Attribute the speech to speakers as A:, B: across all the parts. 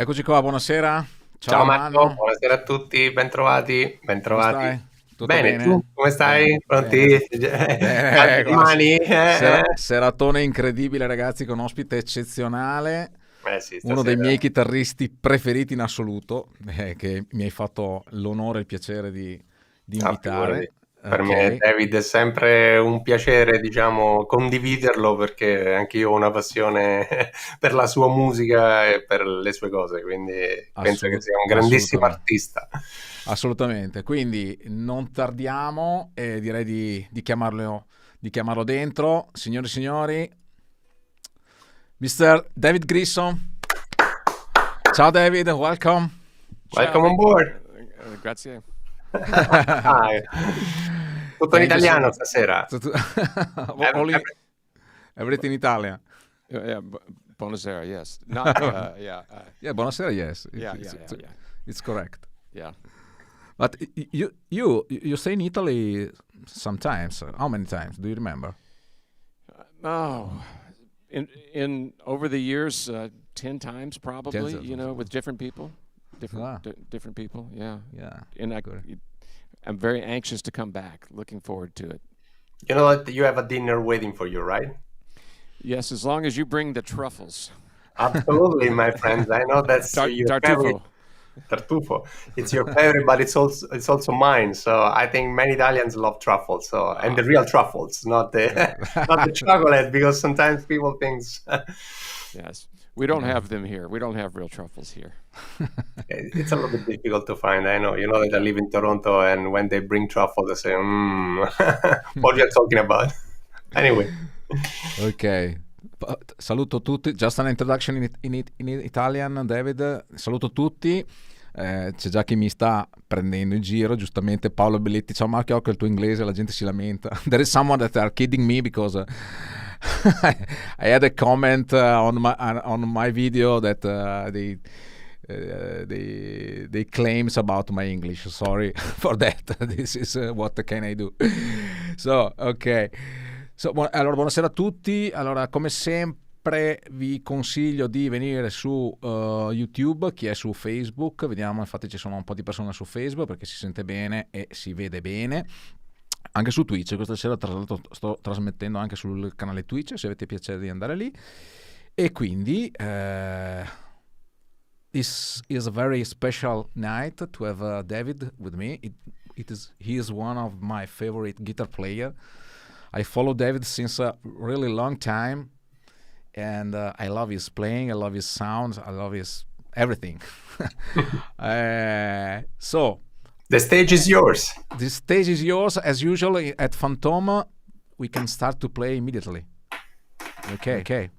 A: Eccoci qua, buonasera. Ciao
B: Ciao Marco,
A: Ermanno,
B: buonasera a tutti, bentrovati,
A: come
B: bentrovati.
A: stai? Tutto
B: Bene, tu
A: bene?
B: come
A: Bene,
B: stai?
A: bene,
B: Pronti?
A: bene.
B: Calde le mani?
A: Seratone incredibile ragazzi, con ospite eccezionale,
B: Sì,
A: uno dei
B: stasera.
A: miei chitarristi preferiti in assoluto, che mi hai fatto l'onore e il piacere di
B: Ah, figurati.
A: invitare.
B: Per me,
A: Ok,
B: David, è sempre un piacere, diciamo, condividerlo perché anche io ho una passione per la sua musica e per le sue cose, quindi penso che sia un grandissimo
A: assolutamente.
B: artista.
A: Assolutamente, quindi non tardiamo e direi di chiamarlo dentro. Signori e signori, Mr. David Grissom. Ciao David, welcome.
C: Ciao,
B: Welcome on board.
C: grazie.
B: Ah, tutto in
A: Thank you so
B: italiano
A: much.
B: stasera.
A: Only everything Italian.
C: Yeah, buonasera, yes. Not, yeah,
A: Yeah, buonasera, yes.
C: yeah, yeah, yeah, yeah,
A: It's correct.
C: yeah.
A: But you stay in Italy sometimes. How many times? Do you remember?
C: Oh, in over the years, 10 times probably,
A: Times.
C: with different people,
A: Ah,
C: different people, yeah.
A: yeah.
C: And
A: Good.
C: I'm very anxious to come back, looking forward to it.
B: You know that you have a dinner waiting for you, right?
C: Yes, as long as you bring the truffles.
B: Absolutely, my friends. I know that's your favorite
C: Tartufo.
B: tartufo. It's your favorite, but it's also mine. So I think many Italians love truffles. So and the real truffles, not the not the chocolate, because sometimes people think
C: Yes. We don't have them here. We don't have real truffles here.
B: it's a little bit difficult to find. I know. You know that I live in Toronto, and when they bring truffles, they say, "What we are talking about?" Anyway.
A: Ok, saluto tutti. Just an introduction in Italian, David. Saluto tutti. C'è già chi mi sta prendendo in giro, giustamente. Paolo Belletti, ciao Marco, occhio il tuo inglese, la gente si lamenta. There is someone that are kidding me because I had a comment on my video that they claims about my English. Sorry for that. This is what can I do. So, ok. Allora, buonasera a tutti. Allora, come sempre vi consiglio di venire su YouTube, chi è su Facebook. Vediamo, infatti ci sono un po' di persone su Facebook perché si sente bene e si vede bene. Anche su Twitch, questa sera tra l'altro sto trasmettendo anche sul canale Twitch, se avete piacere di andare lì. E quindi this is a very special night to have David with me. He is one of my favorite guitar player. I follow David since a really long time, and I love his playing, I love his sounds, I love his everything. So
B: The stage is yours.
A: the stage is yours as usual at FANTHOME. We can start to play immediately. Okay.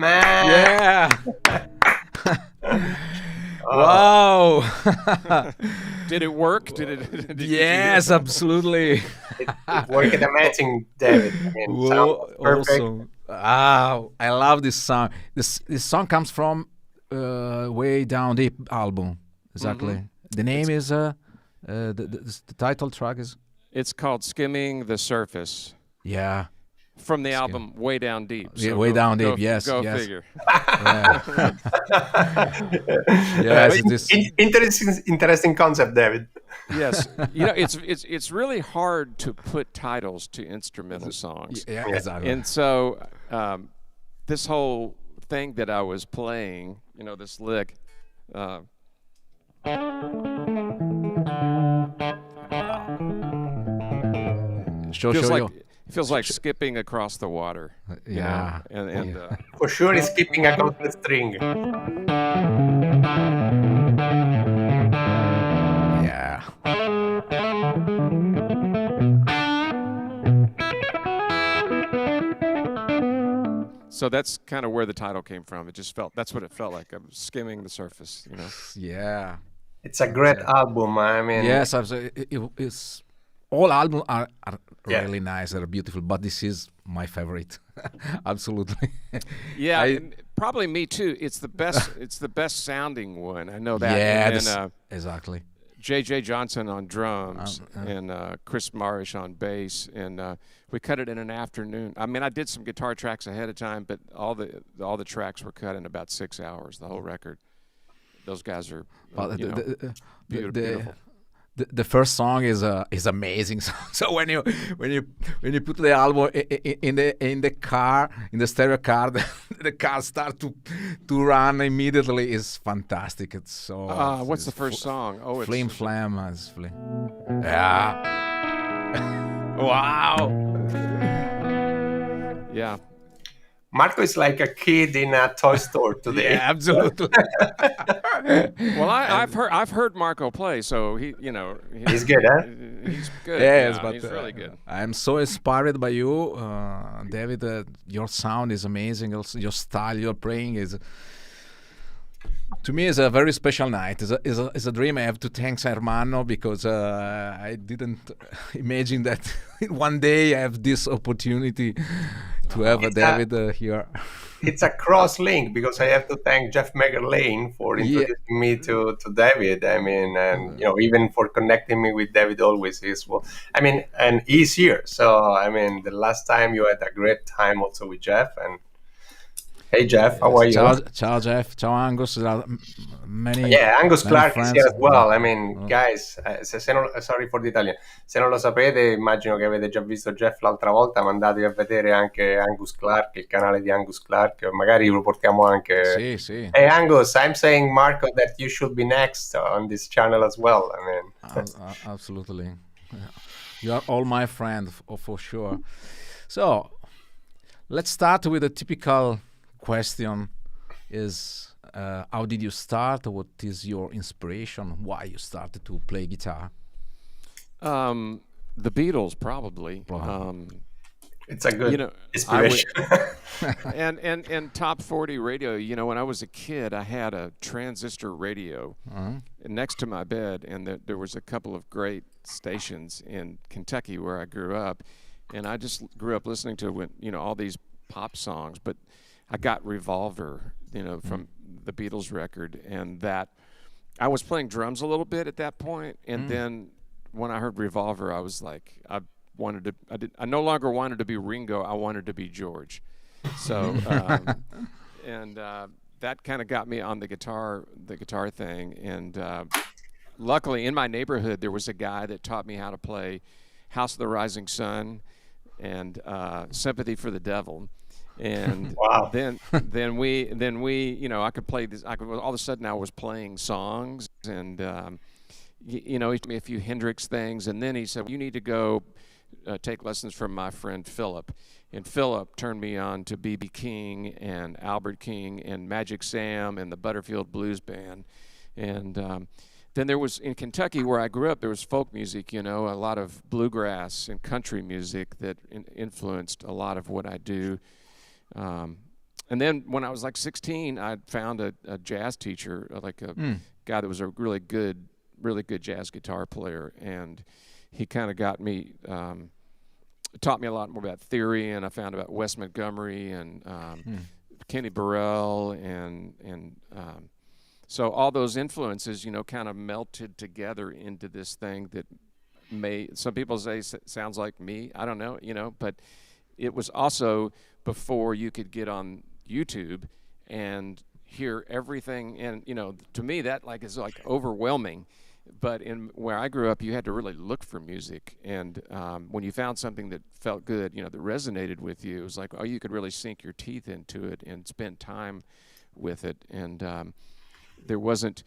B: man.
A: Yeah. Wow.
C: Did it work? Did
A: Yes, absolutely.
B: It worked amazing, David. I mean, sound
A: Whoa,
B: was perfect.
A: awesome. Wow, I love this song. This song comes from Way Down Deep album. Exactly. The name is the title track is.
C: It's called Skimming the Surface.
A: Yeah.
C: From the album Way Down Deep.
A: Yeah, Way Down Deep. Yes.
C: Go
A: yes.
C: figure.
A: Yeah. Yes.
B: Interesting concept, David.
C: Yes, you know, it's really hard to put titles to instrumental songs.
A: Yeah, exactly.
C: And so this whole thing that I was playing, you know, this lick. It feels like skipping across the water.
A: Yeah.
C: You know? And
B: For sure, he's keeping a constant string.
A: Yeah.
C: so that's kind of where the title came from. That's what it felt like. I'm skimming the surface, you know.
A: Yeah.
B: It's a great album. I mean,
A: Yes, absolutely. It's all albums are really nice. They're beautiful, but this is my favorite. Absolutely.
C: Yeah, and probably me too. It's the best. It's the best sounding one. I know that.
A: Yeah,
C: and then,
A: exactly.
C: J.J. Johnson on drums and Chris Marish on bass, and we cut it in an afternoon. I mean, I did some guitar tracks ahead of time, but all the tracks were cut in about 6 hours. The whole record. Those guys are beautiful.
A: The first song is amazing. So when you put the album in the car, in the stereo car, the car start to run immediately. Is fantastic. It's so.
C: What's the first song? Oh, it's
A: Flim Flam. Yeah. Wow.
C: Yeah.
B: Marco is like a kid in a toy store today.
A: Yeah, absolutely.
C: Well, I've heard Marco play, so
B: he's good, huh?
C: He's good.
A: Yes,
C: yeah,
A: but
C: he's really good.
A: I'm so inspired by you, David. Your sound is amazing. Also, your style, your playing is. To me, it's a very special night. It's a dream. I have to thank Ermanno because I didn't imagine that one day I have this opportunity to have David here.
B: It's a cross link because I have to thank Jeff Megerlane for introducing me to David. I mean, and even for connecting me with David always is and he's here. So I mean, the last time you had a great time also with Jeff. And hey Jeff, how are you?
A: Ciao Jeff, ciao Angus.
B: Angus Clark is here as well. I mean, guys, sorry for the Italian. Se non lo sapete, immagino che avete già visto Jeff l'altra volta, ma andatevi a vedere anche Angus Clark, il canale di Angus Clark, magari lo portiamo anche.
A: Sì.
B: Hey Angus, I'm saying Marco that you should be next on this channel as well. I mean,
A: absolutely. You are all my friends for sure. So, let's start with a typical question is how did you start? What is your inspiration? Why you started to play guitar?
C: The Beatles, probably.
B: It's a good inspiration.
C: and top 40 radio. When I was a kid, I had a transistor radio next to my bed, and there was a couple of great stations in Kentucky where I grew up, and I just grew up listening to all these pop songs, but I got Revolver, from the Beatles record, and that I was playing drums a little bit at that point, and then when I heard Revolver, I was like, I no longer wanted to be Ringo, I wanted to be George. So, that kind of got me on the guitar thing, and luckily in my neighborhood there was a guy that taught me how to play House of the Rising Sun and Sympathy for the Devil. And
B: wow.
C: then we I could play this. All of a sudden I was playing songs, and he taught me a few Hendrix things, and then he said, you need to go take lessons from my friend Philip. And Philip turned me on to B.B. King and Albert King and Magic Sam and the Butterfield Blues Band. And then there was, in Kentucky where I grew up, there was folk music, a lot of bluegrass and country music that influenced a lot of what I do. And And then when I was like 16, I found a jazz teacher, like a guy that was a really good jazz guitar player, and he kind of got me, taught me a lot more about theory, and I found about Wes Montgomery and Kenny Burrell, and so all those influences, kind of melted together into this thing that some people say sounds like me. I don't know, but it was also before you could get on YouTube and hear everything, and to me that is overwhelming. But in where I grew up, you had to really look for music, and when you found something that felt good, that resonated with you, it was like, you could really sink your teeth into it and spend time with it. And there wasn't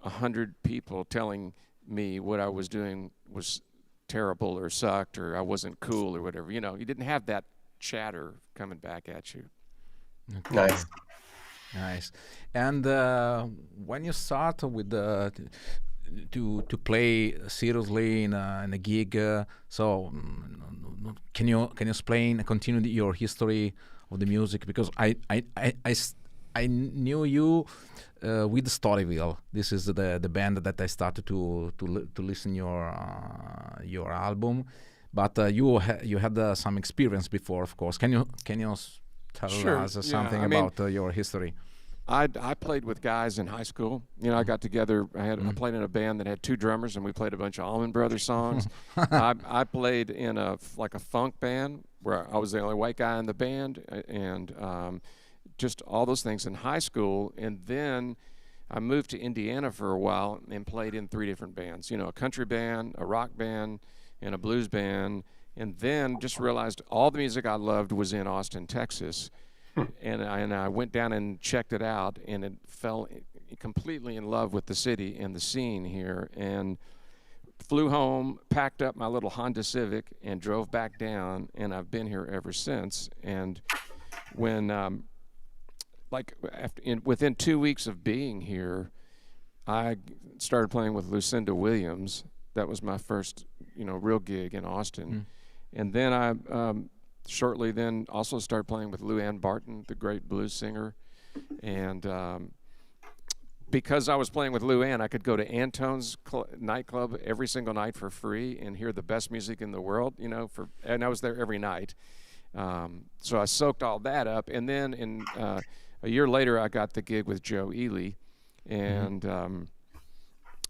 C: 100 people telling me what I was doing was terrible or sucked or I wasn't cool or whatever. You didn't have that chatter coming back at you.
A: Okay. Nice. And when you start with to play seriously in a gig, so can you continue your history of the music? Because I knew you with Storyville. This is the band that I started to listen your album, but you had some experience before, of course. Can you tell us something about your history?
C: I played with guys in high school. I got together. I played in a band that had 2 drummers, and we played a bunch of Allman Brothers songs. I played in a funk band where I was the only white guy in the band, and just all those things in high school. And then I moved to Indiana for a while and played in 3 different bands. A country band, a rock band, and a blues band. And then just realized all the music I loved was in Austin, Texas. And I went down and checked it out, and it fell completely in love with the city and the scene here, and flew home, packed up my little Honda Civic, and drove back down, and I've been here ever since. And when, within 2 weeks of being here, I started playing with Lucinda Williams. That was my first, real gig in Austin. And then I shortly then also started playing with Lou Ann Barton, the great blues singer. And because I was playing with Lou Ann, I could go to Antone's nightclub every single night for free and hear the best music in the world, and I was there every night. So I soaked all that up. And then a year later, I got the gig with Joe Ely, and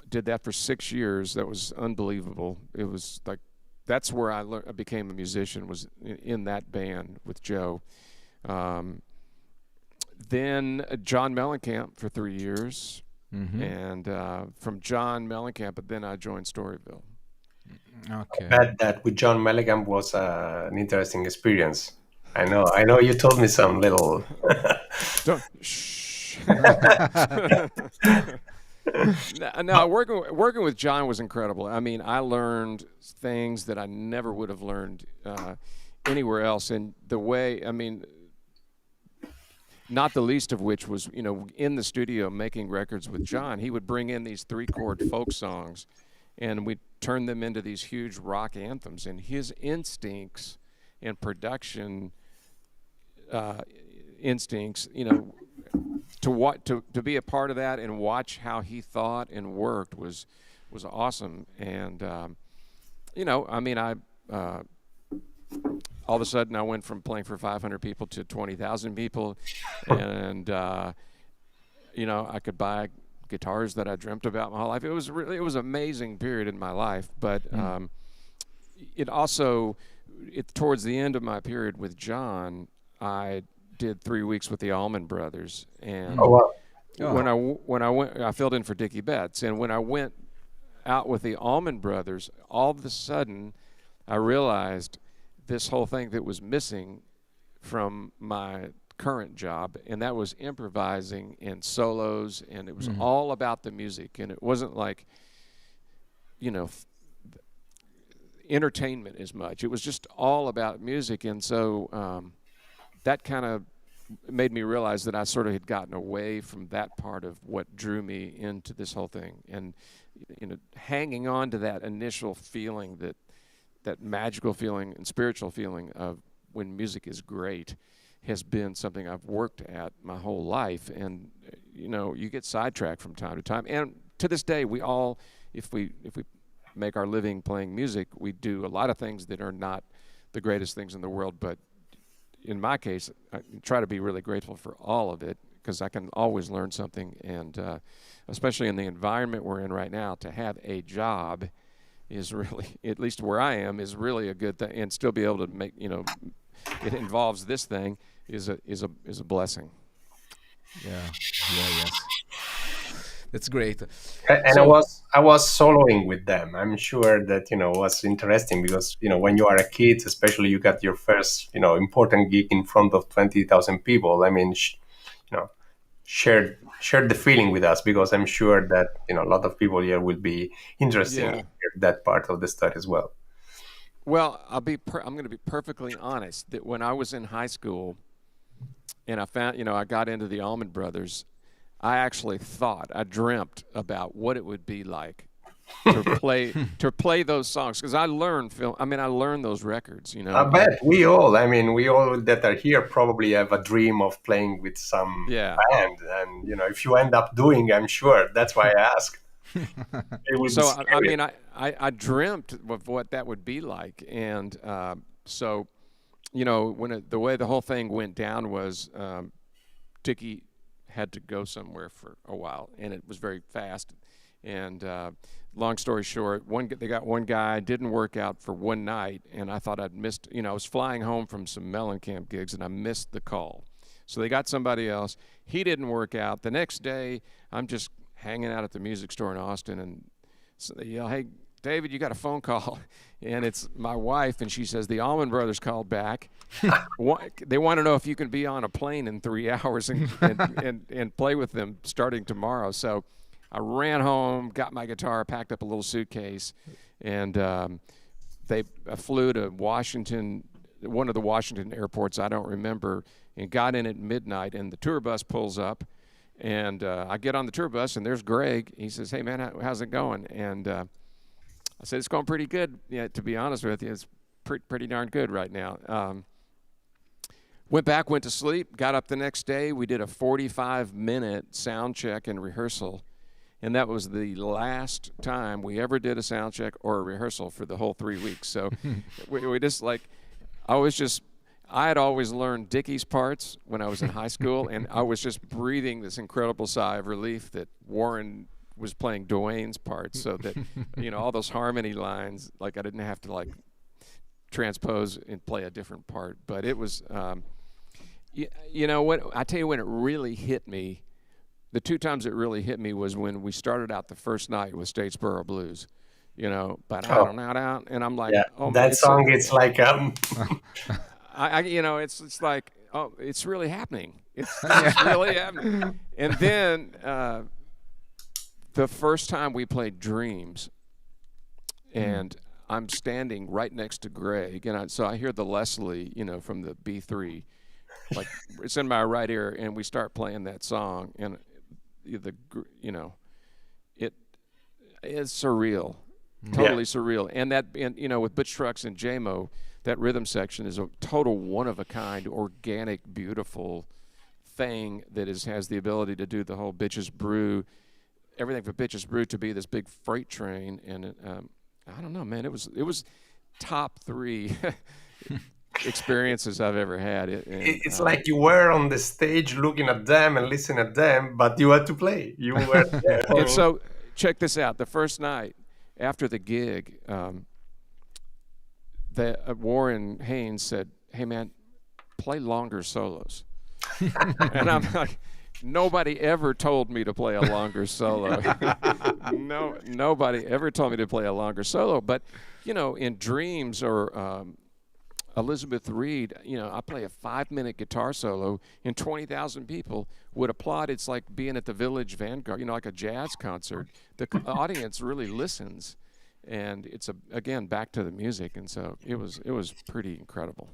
C: did that for 6 years. That was unbelievable. It was like, that's where I became a musician, was in that band with Joe. Then John Mellencamp for 3 years, and from John Mellencamp, but then I joined Storyville.
B: Okay. I bet that with John Mellencamp was an interesting experience. I know you told me some little...
C: Shh. No, working with John was incredible. I mean, I learned things that I never would have learned anywhere else. And the way, not the least of which was, in the studio making records with John, he would bring in these 3-chord folk songs, and we'd turn them into these huge rock anthems. And his instincts and production instincts, to be a part of that and watch how he thought and worked was awesome. And all of a sudden I went from playing for 500 people to 20,000 people, and I could buy guitars that I dreamt about my whole life. It was an amazing period in my life. But it also, towards the end of my period with John, I did 3 weeks with the Allman Brothers, and when I went, I filled in for Dickie Betts, and when I went out with the Allman Brothers, all of a sudden I realized this whole thing that was missing from my current job, and that was improvising and solos, and it was all about the music, and it wasn't like entertainment as much. It was just all about music, and so that kind of made me realize that I sort of had gotten away from that part of what drew me into this whole thing. And hanging on to that initial feeling, that magical feeling and spiritual feeling of when music is great, has been something I've worked at my whole life. And, you know, you get sidetracked from time to time. And to this day, we all, if we make our living playing music, we do a lot of things that are not the greatest things in the world. But in my case, I try to be really grateful for all of it, because I can always learn something. And especially in the environment we're in right now, to have a job is really, at least where I am, is really a good thing. And still be able to make, you know, it involves this thing is a blessing.
A: Yes. That's great.
B: And
A: So,
B: I was soloing with them. I'm sure that, you know, was interesting because, you know, when you are a kid, especially, you got your first, you know, important gig in front of 20,000 people. I mean, you know, shared the feeling with us, because I'm sure that, you know, a lot of people here will be interested in that part of the story as well.
C: Well, I'm going to be perfectly honest that when I was in high school and I found, you know, I got into the Allman Brothers, I dreamt about what it would be like to play those songs, because I learned those records, you know.
B: I bet we all that are here probably have a dream of playing with some band, and, you know, if you end up doing, I'm sure that's why I ask.
C: So I mean, I dreamt of what that would be like, and so, you know, when the way the whole thing went down was Dickie had to go somewhere for a while, and it was very fast. And long story short, they got one guy, didn't work out for one night, and I thought I'd missed. You know, I was flying home from some Mellencamp gigs, and I missed the call. So they got somebody else. He didn't work out. The next day, I'm just hanging out at the music store in Austin, and so they yell, "Hey, David, you got a phone call," and it's my wife, and she says, the Allman Brothers called back. They want to know if you can be on a plane in 3 hours and play with them starting tomorrow. So I ran home, got my guitar, packed up a little suitcase, and I flew to Washington, one of the Washington airports, I don't remember, and got in at midnight, and the tour bus pulls up. And I get on the tour bus, and there's Greg. He says, "Hey, man, how's it going?" And I said, "It's going pretty good. Yeah, to be honest with you, it's pretty darn good right now." Went to sleep, got up the next day. We did a 45-minute sound check and rehearsal, and that was the last time we ever did a sound check or a rehearsal for the whole 3 weeks. So we just I had always learned Dickie's parts when I was in high school, and I was just breathing this incredible sigh of relief that Warren was playing Dwayne's parts, so that, you know, all those harmony lines, like I didn't have to like transpose and play a different part. But it was, you know, when I tell you when it really hit me, the two times it really hit me was when we started out the first night with Statesboro Blues. You know, but and I'm like,
B: oh, that song, it's like
C: you know, it's like, oh, it's really happening. It's really happening. And then the first time we played Dreams, and I'm standing right next to Greg, and so I hear the Leslie, you know, from the B3, like it's in my right ear, and we start playing that song, and you know, it is surreal, totally surreal. And you know, with Butch Trucks and J-Mo, that rhythm section is a total one-of-a-kind, organic, beautiful thing that has the ability to do the whole Bitches Brew, everything for Bitches Brew to be this big freight train. And I don't know, man, it was top 3 experiences I've ever had.
B: It's like you were on the stage looking at them and listening at them, but you had to play. You were there.
C: And so check this out. The first night after the gig, Warren Haynes said, "Hey, man, play longer solos." And I'm like, nobody ever told me to play a longer solo. No, nobody ever told me to play a longer solo. But, you know, in Dreams or Elizabeth Reed, you know, I play a 5-minute guitar solo, and 20,000 people would applaud. It's like being at the Village Vanguard, you know, like a jazz concert. The audience really listens. And it's again back to the music, and so it was pretty incredible.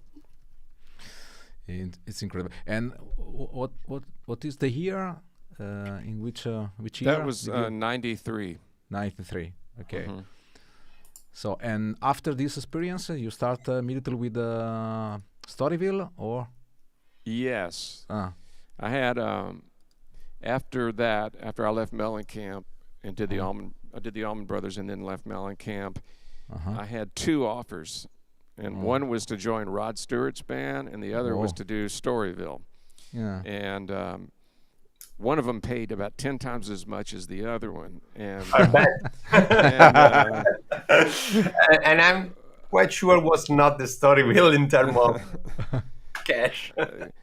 A: It's incredible. And what is the year in which year?
C: That was 93.
A: 93. Okay. Mm-hmm. So, and after this experience, you start immediately with Storyville, or?
C: Yes. I had after I left Mellencamp and did the Allman Brothers and then left Mellencamp, I had 2 offers, and one was to join Rod Stewart's band, and the other was to do Storyville.
A: Yeah.
C: And one of them paid about 10 times as much as the other one, and
B: I bet. And I'm quite sure it was not the Storyville in terms of cash.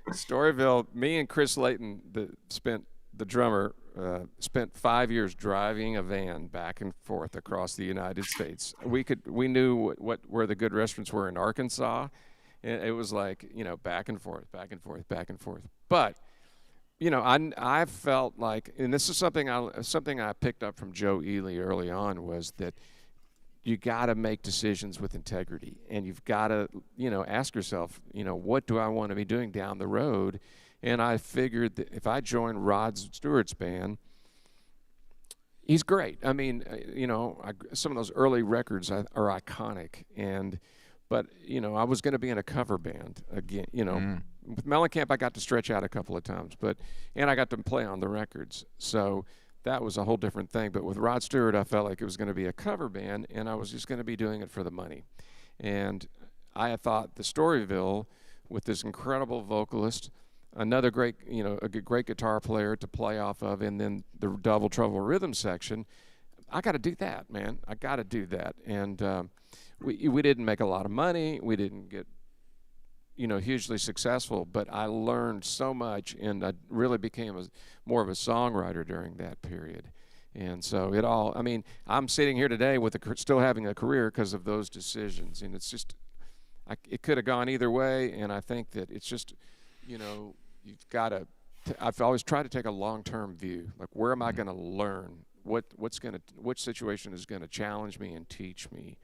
C: Storyville. Me and Chris Layton, the drummer, spent 5 years driving a van back and forth across the United States. We knew where the good restaurants were in Arkansas. And it was like, back and forth, back and forth, back and forth. But I felt like, and this is something I picked up from Joe Ely early on, was that you got to make decisions with integrity, and you've got to, ask yourself, what do I want to be doing down the road? And I figured that if I joined Rod Stewart's band, he's great. I mean, some of those early records are iconic, but I was going to be in a cover band again. With Mellencamp, I got to stretch out a couple of times, and I got to play on the records, so that was a whole different thing. But with Rod Stewart, I felt like it was going to be a cover band, and I was just going to be doing it for the money. And I thought the Storyville, with this incredible vocalist, another great, a great guitar player to play off of, and then the Double Trouble rhythm section, I got to do that, man. I got to do that. And we didn't make a lot of money. We didn't get hugely successful, but I learned so much, and I really became more of a songwriter during that period. And so I'm sitting here today still having a career because of those decisions, and it's just, it could have gone either way, and I think that it's just, you've got to, I've always tried to take a long-term view, like where am I going to learn, which situation is going to challenge me and teach me,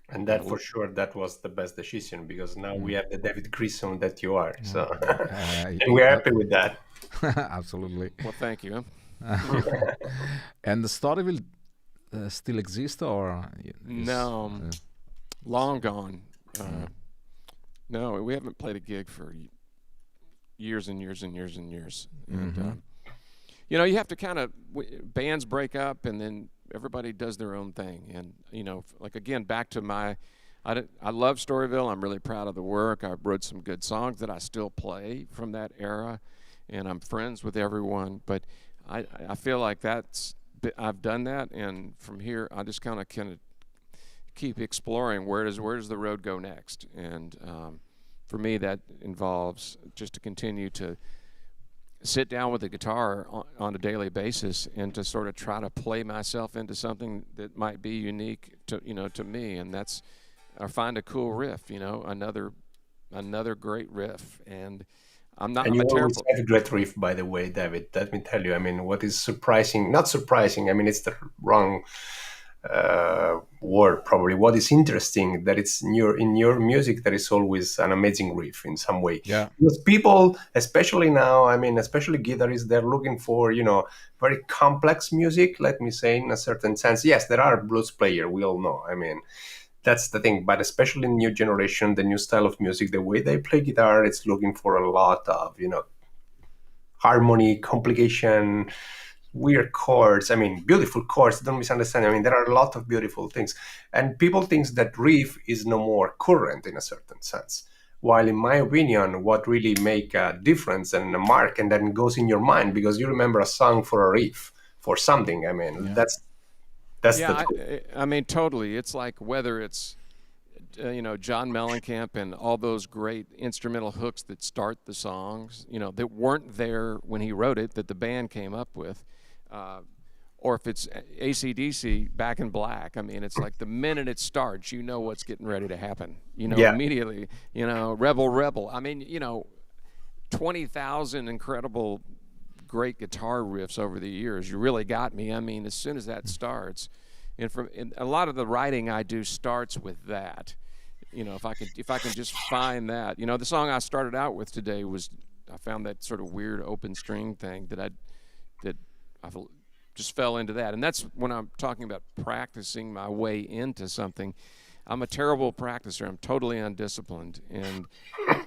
B: And that for sure, that was the best decision, because now we have the David Grissom that you are. So, and we're happy with that.
A: Absolutely.
C: Well, thank you.
A: And the Storyville still exists, or
C: no, long gone. No, we haven't played a gig for years and years and years and years. And you have to kind of, bands break up, and then everybody does their own thing. And like, again, back to I love Storyville. I'm really proud of the work. I wrote some good songs that I still play from that era, and I'm friends with everyone. But I feel like I've done that, and from here I just kind of keep exploring where does the road go next. And for me, that involves just to continue to sit down with the guitar on a daily basis and to sort of try to play myself into something that might be unique to me, and that's, or find a cool riff, another great riff. And you
B: always have a great riff, by the way, David. Let me tell you, what is surprising, not surprising, it's the wrong word probably. What is interesting, that it's in your music there is always an amazing riff in some way.
A: Yeah.
B: Because people, especially now, especially guitarists, they're looking for very complex music. Let me say, in a certain sense, yes, there are blues players. We all know. That's the thing. But especially in new generation, the new style of music, the way they play guitar, it's looking for a lot of harmony, complication, weird chords, beautiful chords, don't misunderstand. There are a lot of beautiful things. And people think that riff is no more current in a certain sense. While in my opinion, what really make a difference and a mark, and then goes in your mind because you remember a song for a riff, for something. That's
C: totally. It's like whether it's, John Mellencamp and all those great instrumental hooks that start the songs, that weren't there when he wrote it, that the band came up with. Or if it's AC/DC, Back in Black, it's like the minute it starts, what's getting ready to happen. Immediately, Rebel Rebel. 20,000 incredible, great guitar riffs over the years. You really got me. As soon as that starts, and a lot of the writing I do starts with that. If I can just find that. The song I started out with today was, I found that sort of weird open string thing that I just fell into that. And that's when I'm talking about practicing my way into something. I'm a terrible practicer. I'm totally undisciplined. And,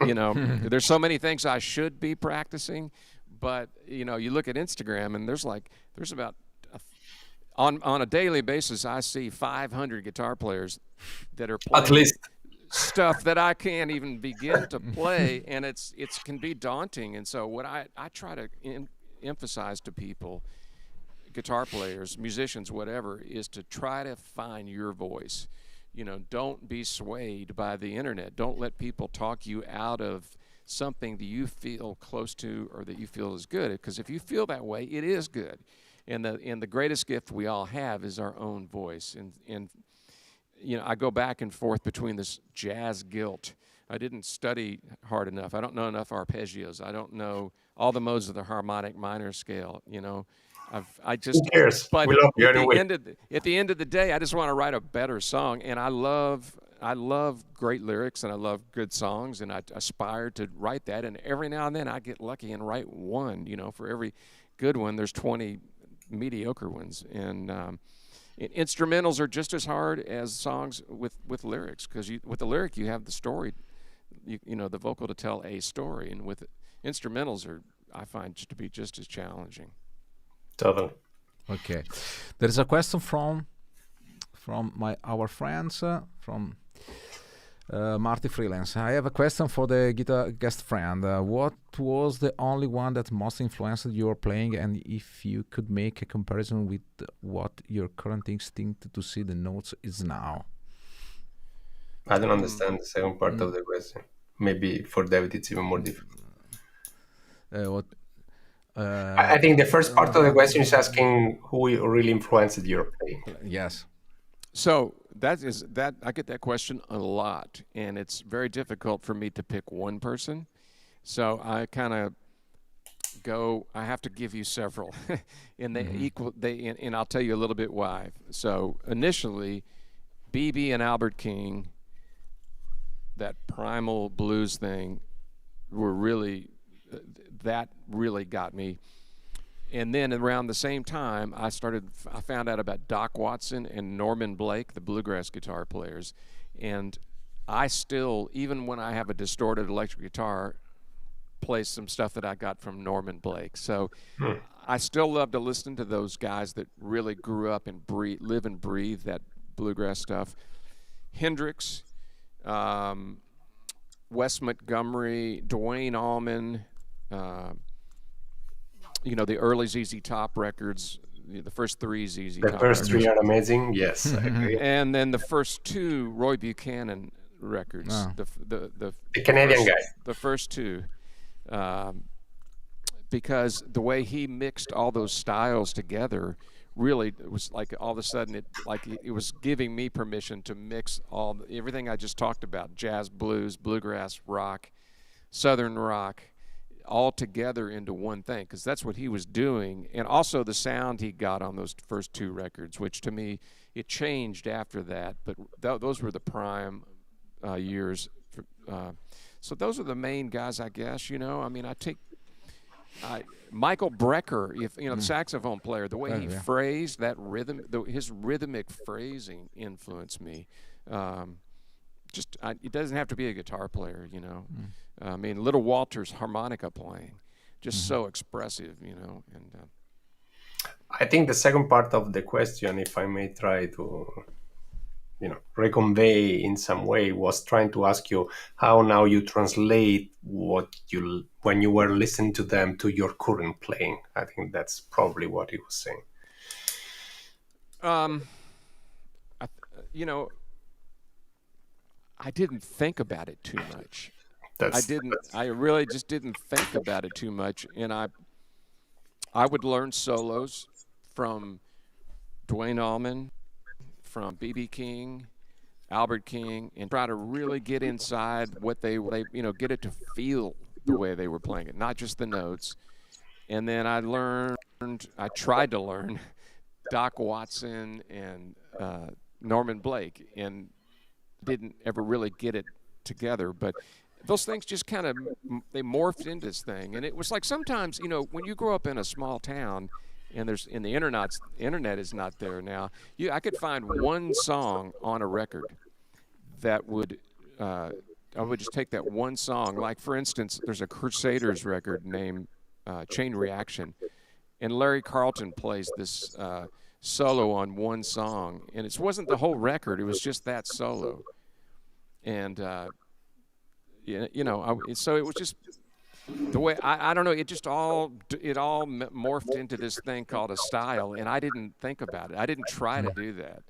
C: you know, there's so many things I should be practicing. But, you know, you look at Instagram and there's about, on a daily basis, I see 500 guitar players that are playing
B: At least
C: stuff that I can't even begin to play. And it can be daunting. And so what I try to emphasize to people, guitar players, musicians, whatever, is to try to find your voice. You know, don't be swayed by the internet. Don't let people talk you out of something that you feel close to or that you feel is good. Because if you feel that way, it is good. And the greatest gift we all have is our own voice. And you know, I go back and forth between this jazz guilt. I didn't study hard enough. I don't know enough arpeggios. I don't know all the modes of the harmonic minor scale. You know, I just.
B: Who cares?
C: But
B: we love you
C: at
B: anyway.
C: At the end of the day, I just want to write a better song, and I love great lyrics, and I love good songs, and I aspire to write that. And every now and then, I get lucky and write one. You know, for every good one, there's 20 mediocre ones, and instrumentals are just as hard as songs with lyrics, because with the lyric you have the story, you know, the vocal to tell a story, and with instrumentals I find to be just as challenging.
B: Totally.
A: Okay, there is a question from our friends from Marty Freelance. I have a question for the guitar guest friend. What was the only one that most influenced your playing, and if you could make a comparison with what your current instinct to see the notes is now?
B: I don't understand the second part of the question. Maybe for David it's even more difficult. I think the first part of the question is asking who really influenced your playing.
A: Yes.
C: So I get that question a lot, and it's very difficult for me to pick one person. So I kind of I have to give you several, and and I'll tell you a little bit why. So initially, B.B. and Albert King, that primal blues thing, were really that really got me. And then around the same time, I found out about Doc Watson and Norman Blake, the bluegrass guitar players. And I still, even when I have a distorted electric guitar, play some stuff that I got from Norman Blake. So I still love to listen to those guys that really grew up and live and breathe that bluegrass stuff. Hendrix, Wes Montgomery, Duane Allman, you know, the early ZZ Top records, the first three ZZ Top records.
B: The first three are amazing, yes, I agree.
C: And then the first two Roy Buchanan records, the
B: Canadian guy.
C: The first two, because the way he mixed all those styles together, really, it was like all of a sudden it was giving me permission to mix everything I just talked about: jazz, blues, bluegrass, rock, southern rock, all together into one thing, because that's what he was doing. And also the sound he got on those first two records, which to me, it changed after that, but those were the prime years. So those are the main guys, I guess. You know, I mean, Michael Brecker, the saxophone player, the way he phrased that rhythm, his rhythmic phrasing influenced me. It doesn't have to be a guitar player, you know. I mean, Little Walter's harmonica playing, just so expressive, you know. And
B: I think the second part of the question, if I may try to, you know, reconvey in some way, was trying to ask you how now you translate when you were listening to them to your current playing. I think that's probably what he was saying.
C: You know, I didn't think about it too much. I really just didn't think about it too much. And I would learn solos from Duane Allman, from B.B. King, Albert King, and try to really get inside what they get it to feel the way they were playing it, not just the notes. And then I tried to learn Doc Watson and Norman Blake, and didn't ever really get it together. But those things just kind of, they morphed into this thing. And it was like sometimes, you know, when you grow up in a small town and the internet is not there now, I could find one song on a record that would I would just take that one song. Like, for instance, there's a Crusaders record named Chain Reaction, and Larry Carlton plays this solo on one song, and it wasn't the whole record, it was just that solo. And so it was just the way, I don't know, it all morphed into this thing called a style, and I didn't think about it. I didn't try to do that.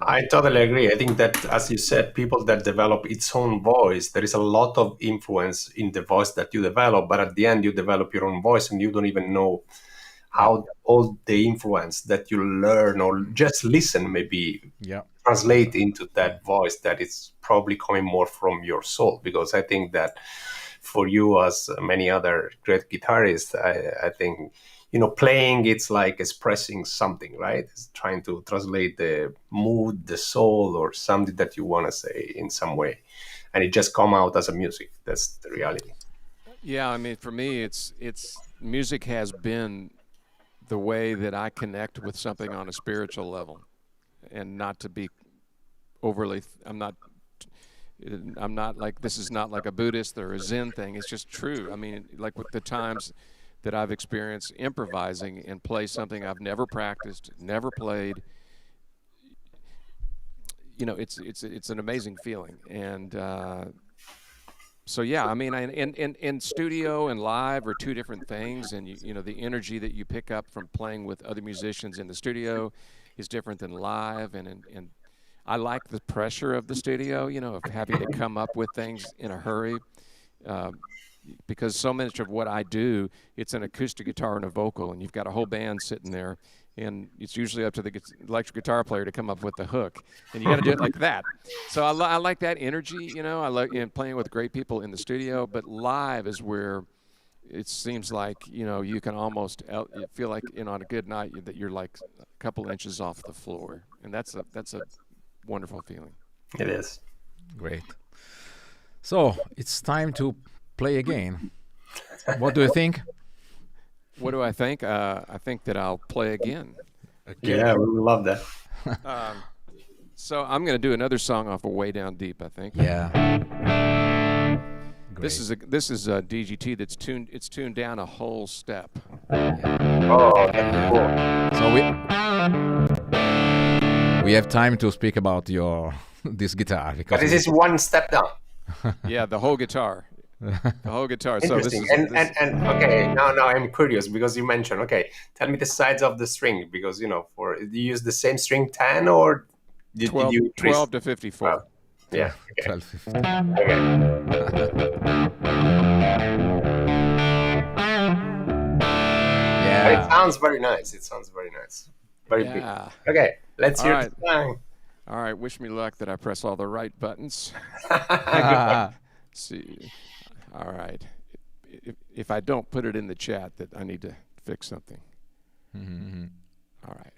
B: I totally agree. I think that, as you said, people that develop its own voice, there is a lot of influence in the voice that you develop, but at the end you develop your own voice and you don't even know how all the influence that you learn or just listen maybe translate into that voice that is probably coming more from your soul. Because I think that for you, as many other great guitarists, I think, playing, it's like expressing something, right? It's trying to translate the mood, the soul, or something that you want to say in some way. And it just come out as a music. That's the reality.
C: Yeah, I mean, for me, it's music has been the way that I connect with something on a spiritual level, and not to be overly, I'm not like, this is not like a Buddhist or a Zen thing. It's just true. I mean, like with the times that I've experienced improvising and play something I've never practiced, never played, it's an amazing feeling. And so yeah, I mean, in studio and live are two different things, and the energy that you pick up from playing with other musicians in the studio is different than live, and I like the pressure of the studio, of having to come up with things in a hurry, because so much of what I do, it's an acoustic guitar and a vocal, and you've got a whole band sitting there, and it's usually up to the electric guitar player to come up with the hook, and you got to do it like that. So I like that energy, I like playing with great people in the studio, but live is where it seems like, you can almost feel like, on a good night that you're like a couple inches off the floor, and that's a wonderful feeling.
B: It is.
A: Great. So it's time to play again. What do you think?
C: What do I think? I think that I'll play again.
B: Okay. Yeah, we love that.
C: So I'm going to do another song off of Way Down Deep, I think.
A: Yeah.
C: This is a DGT that's tuned. It's tuned down a whole step.
B: Oh, that's cool.
A: So we have time to speak about this guitar, because
B: but this is one step down.
C: Yeah, the whole guitar. The whole guitar. So this is
B: and okay, now I'm curious, because you mentioned, okay, tell me the size of the string, because do you use the same string 10 or did
C: 12,
B: you
C: 12 to 54.
B: Oh, yeah. Okay.
A: 12, 15.
B: Okay.
A: Yeah.
B: But it sounds very nice. Very big. Okay, let's hear the song.
C: All right, wish me luck that I press all the right buttons. See. All right. If I don't put it in the chat, that I need to fix something.
A: Mm-hmm.
C: All right.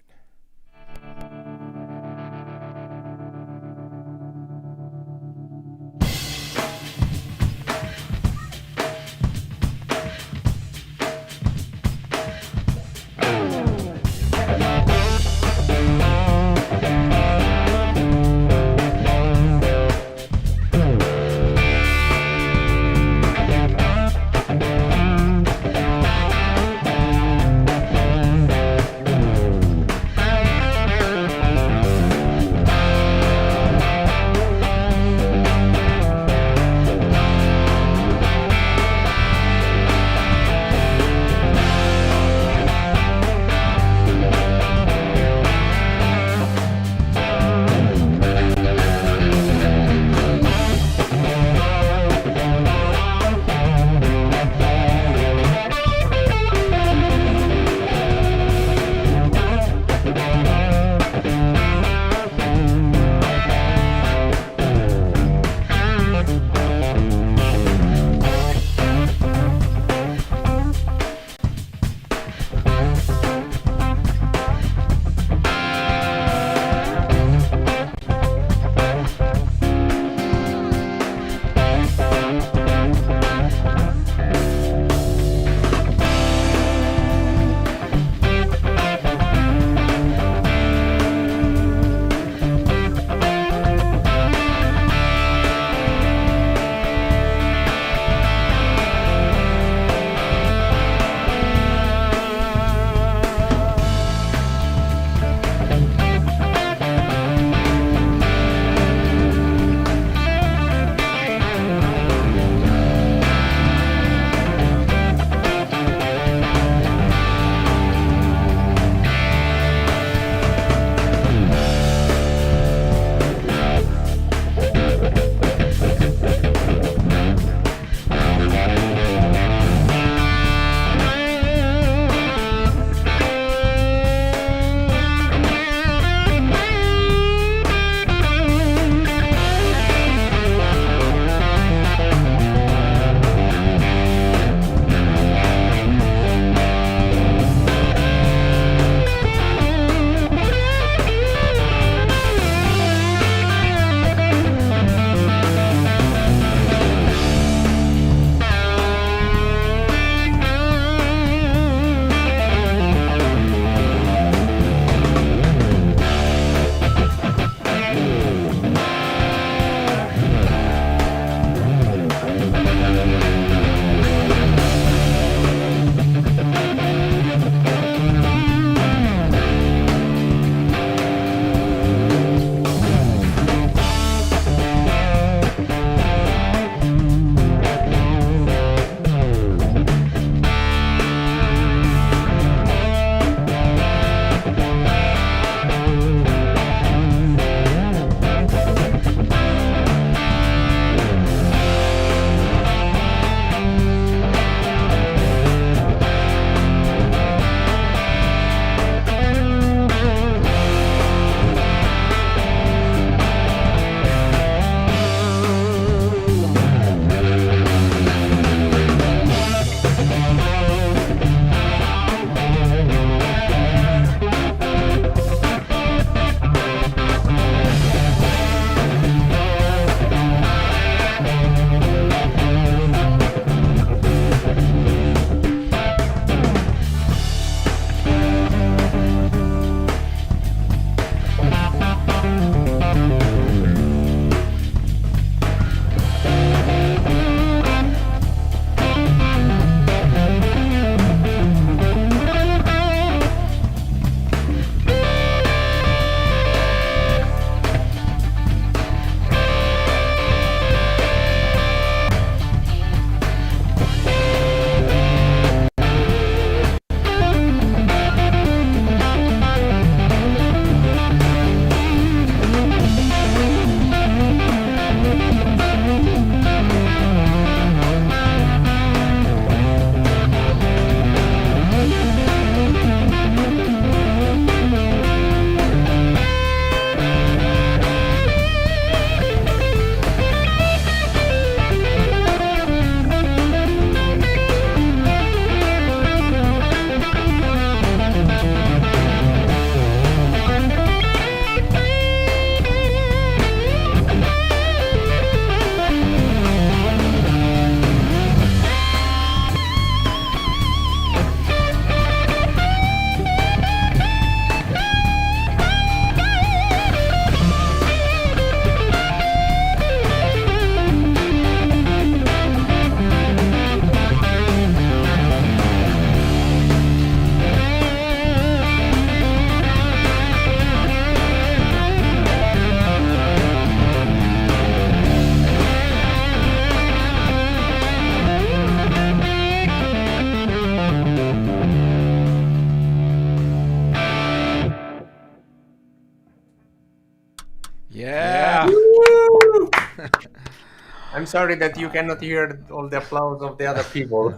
B: I'm sorry that you cannot hear all the applause of the other people.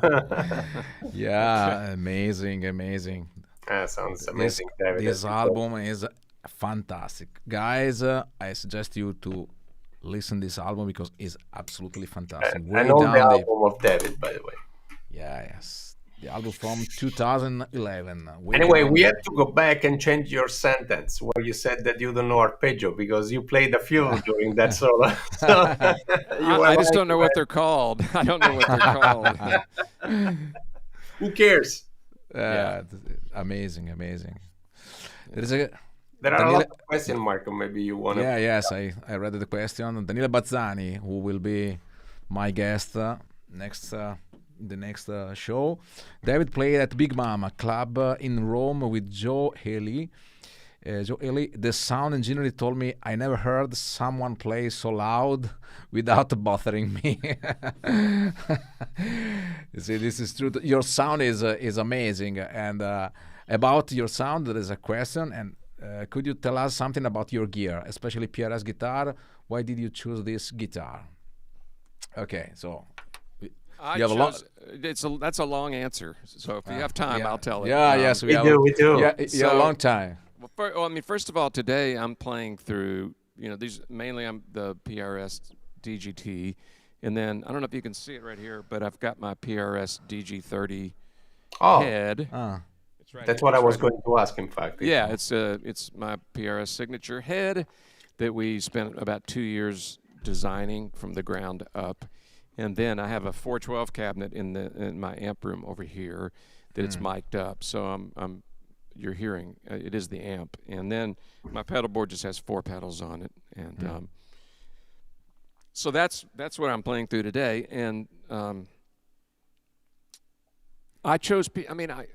A: Yeah, amazing, amazing.
B: Sounds
A: This
B: amazing, David.
A: this album is fantastic, guys. I suggest you to listen this album because it's absolutely fantastic.
B: I
A: Way
B: know the
A: down deep.
B: album of David, by the way.
A: Yeah, yes. The album from 2011. Way
B: Anyway,
A: down
B: we
A: deep.
B: had to go back and change your sentence where you said that you don't know arpeggio because you played a fiddle during that solo. So you were
C: I just
B: like,
C: don't know what they're called. I don't know what they're called.
B: who cares?
C: Yeah.
A: Amazing, amazing. There is a
B: There are a
A: Daniele-
B: lot of questions, Marco. Maybe you want to.
A: Yeah, yes, I read the question. Daniele Bazzani, who will be my guest next the next show. David played at Big Mama Club in Rome with Joe Haley. Joe Haley, the sound engineer, told me I never heard someone play so loud without bothering me. You see, this is true. Your sound is amazing. And about your sound, there is a question. And could you tell us something about your gear, especially PRS guitar? Why did you choose this guitar? Okay, so
C: I
A: you have a long.
C: chose, that's a long answer. So if you have time,
A: Yeah.
C: I'll tell it.
A: Yeah, yes,
B: We do.
A: Yeah, you have a
C: So-
A: long time.
C: Well, I mean, first of all, today I'm playing through, these mainly I'm the PRS DGT, and then I don't know if you can see it right here, but I've got my PRS DG30
B: Oh,
C: head. It's right
B: that's
C: here.
B: what I
C: It's
B: was
C: right-
B: going to ask, in fact.
C: Yeah, it's my PRS signature head that we spent about 2 years designing from the ground up, and then I have a 412 cabinet in my amp room over here that it's mic'd up, so you're hearing it is the amp, and then my pedal board just has 4 pedals on it, and so that's what I'm playing through today, and I chose.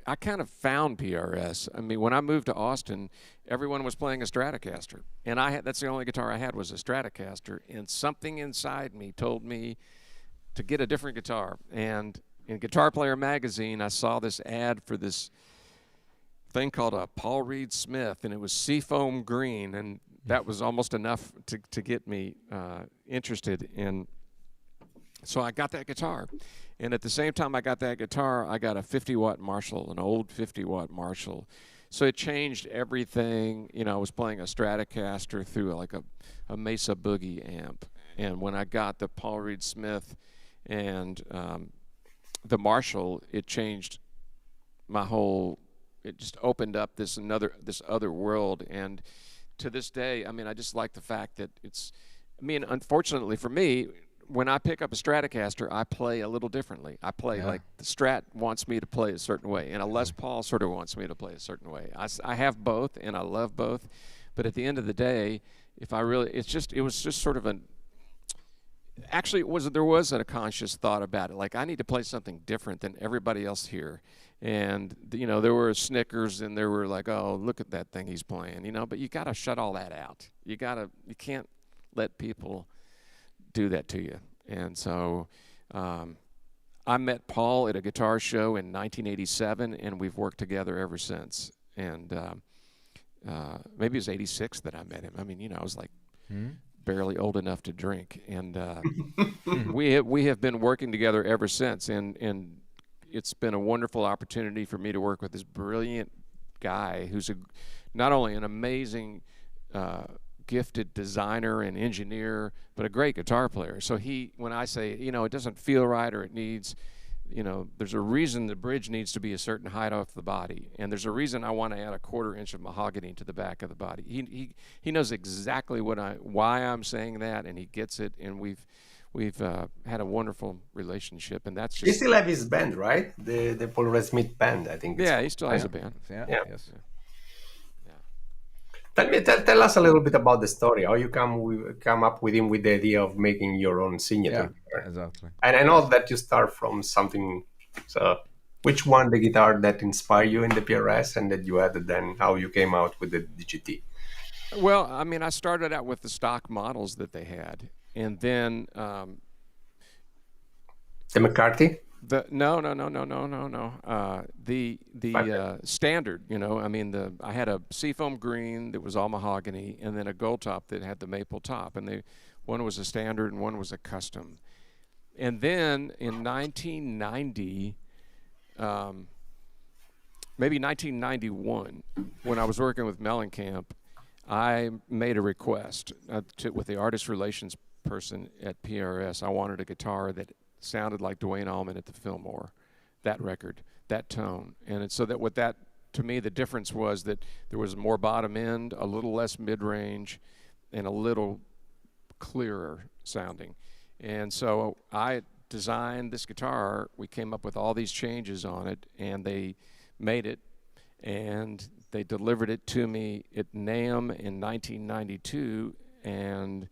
C: I kind of found PRS. I mean, when I moved to Austin, everyone was playing a Stratocaster, and that's the only guitar I had was a Stratocaster, and something inside me told me to get a different guitar. And in Guitar Player magazine, I saw this ad for this thing called a Paul Reed Smith, and it was seafoam green, and that was almost enough to get me interested in. So I got that guitar, and at the same time I got that guitar, I got a 50-watt Marshall, an old 50-watt Marshall. So it changed everything. I was playing a Stratocaster through like a Mesa Boogie amp, and when I got the Paul Reed Smith and the Marshall, it changed my whole. It just opened up this other world, and to this day, I just like the fact that unfortunately for me, when I pick up a Stratocaster, I play a little differently. I play like the Strat wants me to play a certain way, and a Les Paul sort of wants me to play a certain way. I have both, and I love both, but at the end of the day, it was just sort of actually there was a conscious thought about it. Like, I need to play something different than everybody else here. And, there were Snickers, and there were like, oh, look at that thing he's playing, but you got to shut all that out. You can't let people do that to you. And so I met Paul at a guitar show in 1987, and we've worked together ever since. And maybe it was 86 that I met him. I was like barely old enough to drink. And we have been working together ever since. And it's been a wonderful opportunity for me to work with this brilliant guy who's not only an amazing gifted designer and engineer, but a great guitar player. So when I say, it doesn't feel right, or it needs, there's a reason the bridge needs to be a certain height off the body, and there's a reason I want to add a 1/4 inch of mahogany to the back of the body. He knows exactly why I'm saying that, and he gets it, and we've had a wonderful relationship, and that's just.
B: He still have his band, right? The Paul Reed Smith band, I think.
C: Yeah, he still has a band.
A: Yeah.
B: Yeah.
A: Yes.
B: Tell us a little bit about the story. How you come up with the idea of making your own signature guitar.
A: Exactly.
B: And I know that you start from something. So, which one the guitar that inspired you in the PRS, and that you added then how you came out with the DGT?
C: Well, I started out with the stock models that they had, and then
B: The McCarthy.
C: No. The standard, I had a seafoam green that was all mahogany, and then a gold top that had the maple top, and One was a standard and one was a custom. And then in 1990, maybe 1991, when I was working with Mellencamp, I made a request with the artist relations person at PRS. I wanted a guitar that sounded like Duane Allman at the Fillmore, that record, that tone. And so that what that, to me, the difference was that there was more bottom end, a little less mid-range, and a little clearer sounding. And so I designed this guitar. We came up with all these changes on it, and they made it, and they delivered it to me at NAMM in 1992, and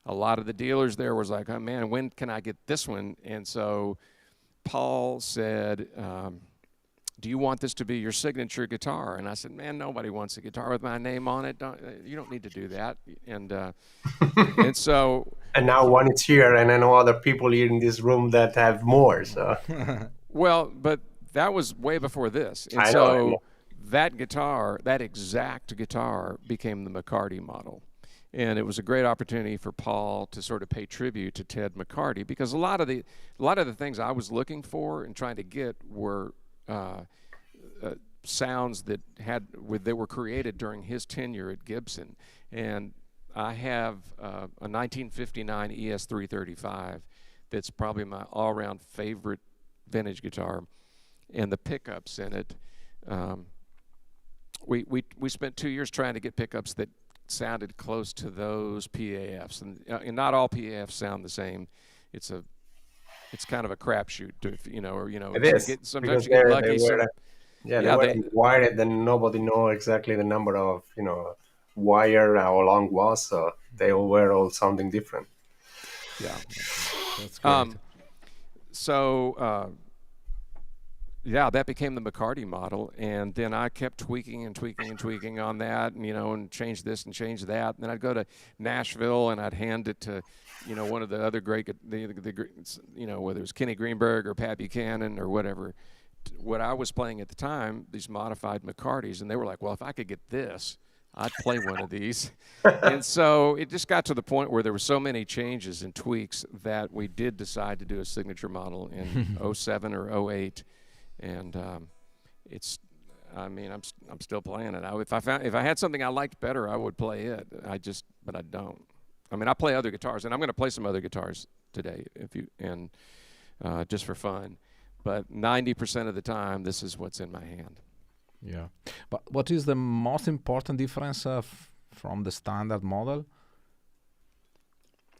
C: a lot of the dealers there was like, oh man, when can I get this one? And so Paul said, do you want this to be your signature guitar? And I said, man, nobody wants a guitar with my name on it. You don't need to do that. And and so...
B: And now one is here, and I know other people here in this room that have more. So,
C: well, but that was way before this. And
B: I
C: so
B: know.
C: that guitar, that exact guitar, became the McCarty model. And it was a great opportunity for Paul to sort of pay tribute to Ted McCarty, because a lot of the things I was looking for and trying to get were sounds that were created during his tenure at Gibson. And I have a 1959 ES-335 that's probably my all-around favorite vintage guitar, and the pickups in it. We spent 2 years trying to get pickups that sounded close to those PAFs, and not all PAFs sound the same. It's kind of a crapshoot,
B: it is.
C: Sometimes you get lucky.
B: They were wired, and nobody know exactly the number of wire how long was, so they all were all sounding different.
A: Yeah, that's great.
C: That became the McCarty model, and then I kept tweaking on that, and change this and change that. And then I'd go to Nashville and I'd hand it to, one of the other great, whether it was Kenny Greenberg or Pat Buchanan or whatever, what I was playing at the time, these modified McCartys, and they were like, well, if I could get this, I'd play one of these. And so it just got to the point where there were so many changes and tweaks that we did decide to do a signature model in 07 or 08. And I'm still playing it. If I had something I liked better, I would play it. But I don't. I play other guitars, and I'm going to play some other guitars today, just for fun. But 90% of the time, this is what's in my hand.
A: Yeah, but what is the most important difference from the standard model?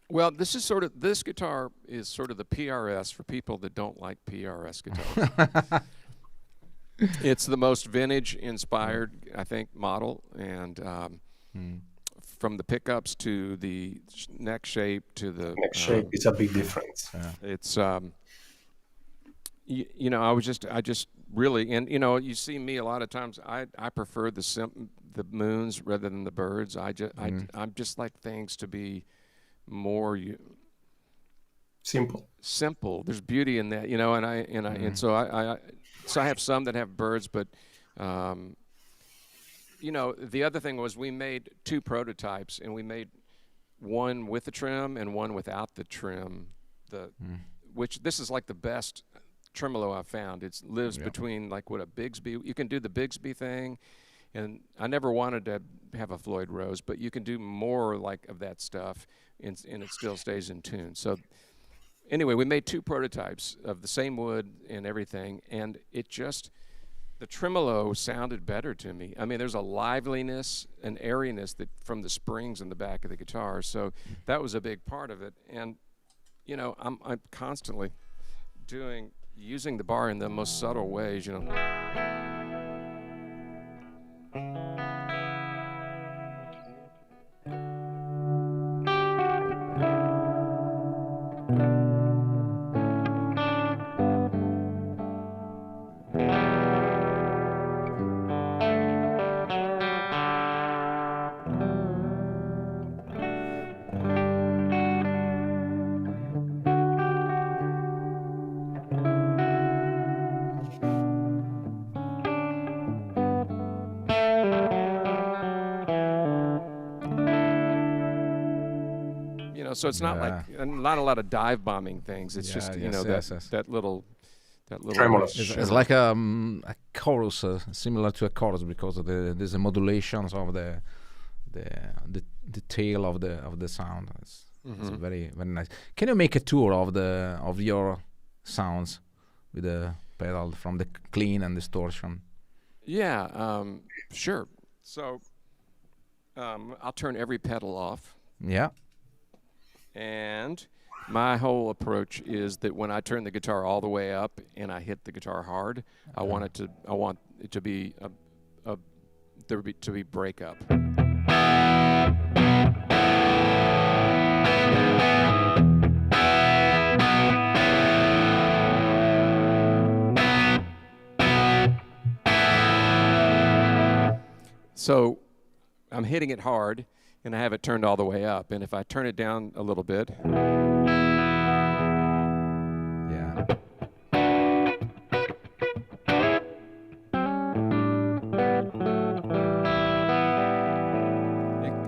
C: Well, this guitar is sort of the PRS for people that don't like PRS guitars. It's the most vintage-inspired, I think, model, and from the pickups to the neck shape to the
B: neck shape, it's a big difference.
C: It's I just really, and you see me a lot of times. I prefer the moons rather than the birds. I'm just like things to be more simple. There's beauty in that, and so I have some that have birds, but the other thing was we made 2 prototypes, and we made one with the trim and one without the trim. Which this is like the best tremolo I've found. It lives between like what a Bigsby. You can do the Bigsby thing, and I never wanted to have a Floyd Rose, but you can do more like of that stuff, and it still stays in tune. So anyway, we made 2 prototypes of the same wood and everything, and the tremolo sounded better to me. There's a liveliness and airiness that from the springs in the back of the guitar, so that was a big part of it. And I'm constantly using the bar in the most subtle ways, so it's not like not a lot of dive bombing things. It's just that little
B: tremulous.
A: It's like a chorus, similar to a chorus, because there's a modulations of the tail of the sound. It's very, very nice. Can you make a tour of your sounds with the pedal from the clean and distortion?
C: Yeah, sure. So I'll turn every pedal off.
A: Yeah.
C: And my whole approach is that when I turn the guitar all the way up and I hit the guitar hard, I want it to be to be breakup. So I'm hitting it hard, and I have it turned all the way up. And if I turn it down a little bit,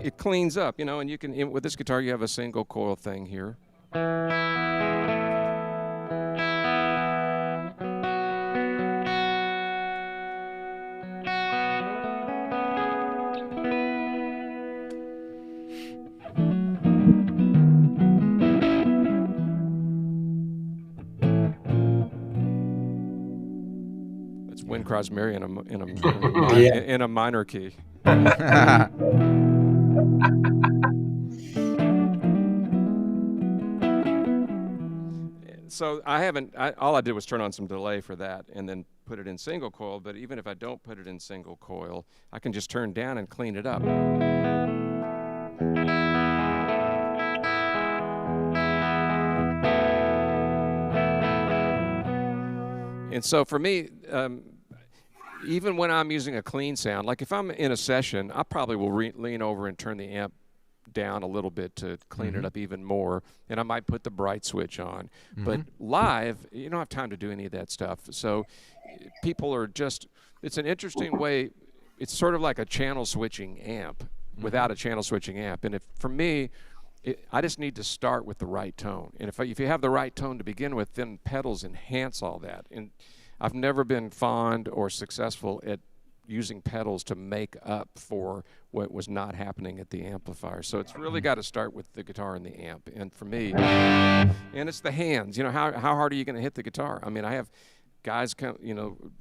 C: it cleans up, and you can, with this guitar, you have a single coil thing here. Wind Cries Mary in a minor key. So all I did was turn on some delay for that and then put it in single coil, but even if I don't put it in single coil, I can just turn down and clean it up. And so for me, even when I'm using a clean sound, like if I'm in a session, I probably will lean over and turn the amp down a little bit to clean it up even more, and I might put the bright switch on. But live, you don't have time to do any of that stuff. So people are just, it's an interesting way. It's sort of like a channel switching amp without a channel switching amp. And for me, I just need to start with the right tone. And if you have the right tone to begin with, then pedals enhance all that. And I've never been fond or successful at using pedals to make up for what was not happening at the amplifier. So it's really got to start with the guitar and the amp. And for me, and it's the hands. How hard are you going to hit the guitar? I mean, I have guys come,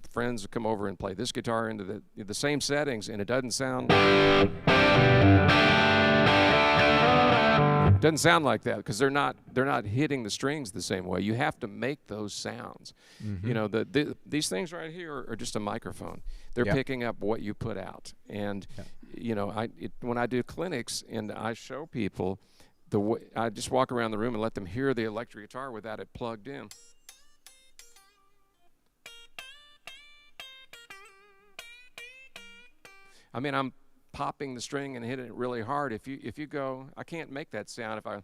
C: friends come over and play this guitar into the same settings, and it doesn't sound like that because they're not hitting the strings the same way. You have to make those sounds. These things right here are just a microphone. They're picking up what you put out. And when I do clinics and I show people I just walk around the room and let them hear the electric guitar without it plugged in. I mean, I'm popping the string and hitting it really hard. If you go, I can't make that sound if I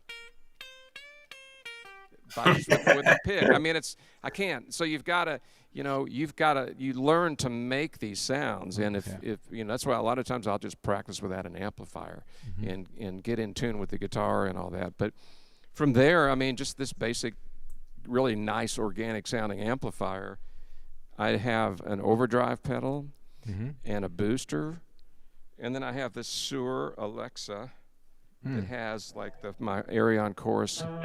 C: just with a pick. I mean, I can't. So you learn to make these sounds, and if that's why a lot of times I'll just practice without an amplifier and get in tune with the guitar and all that. But from there, I mean, just this basic, really nice organic sounding amplifier. I have an overdrive pedal and a booster. And then I have this Shure Alexa that has like my Arion chorus. And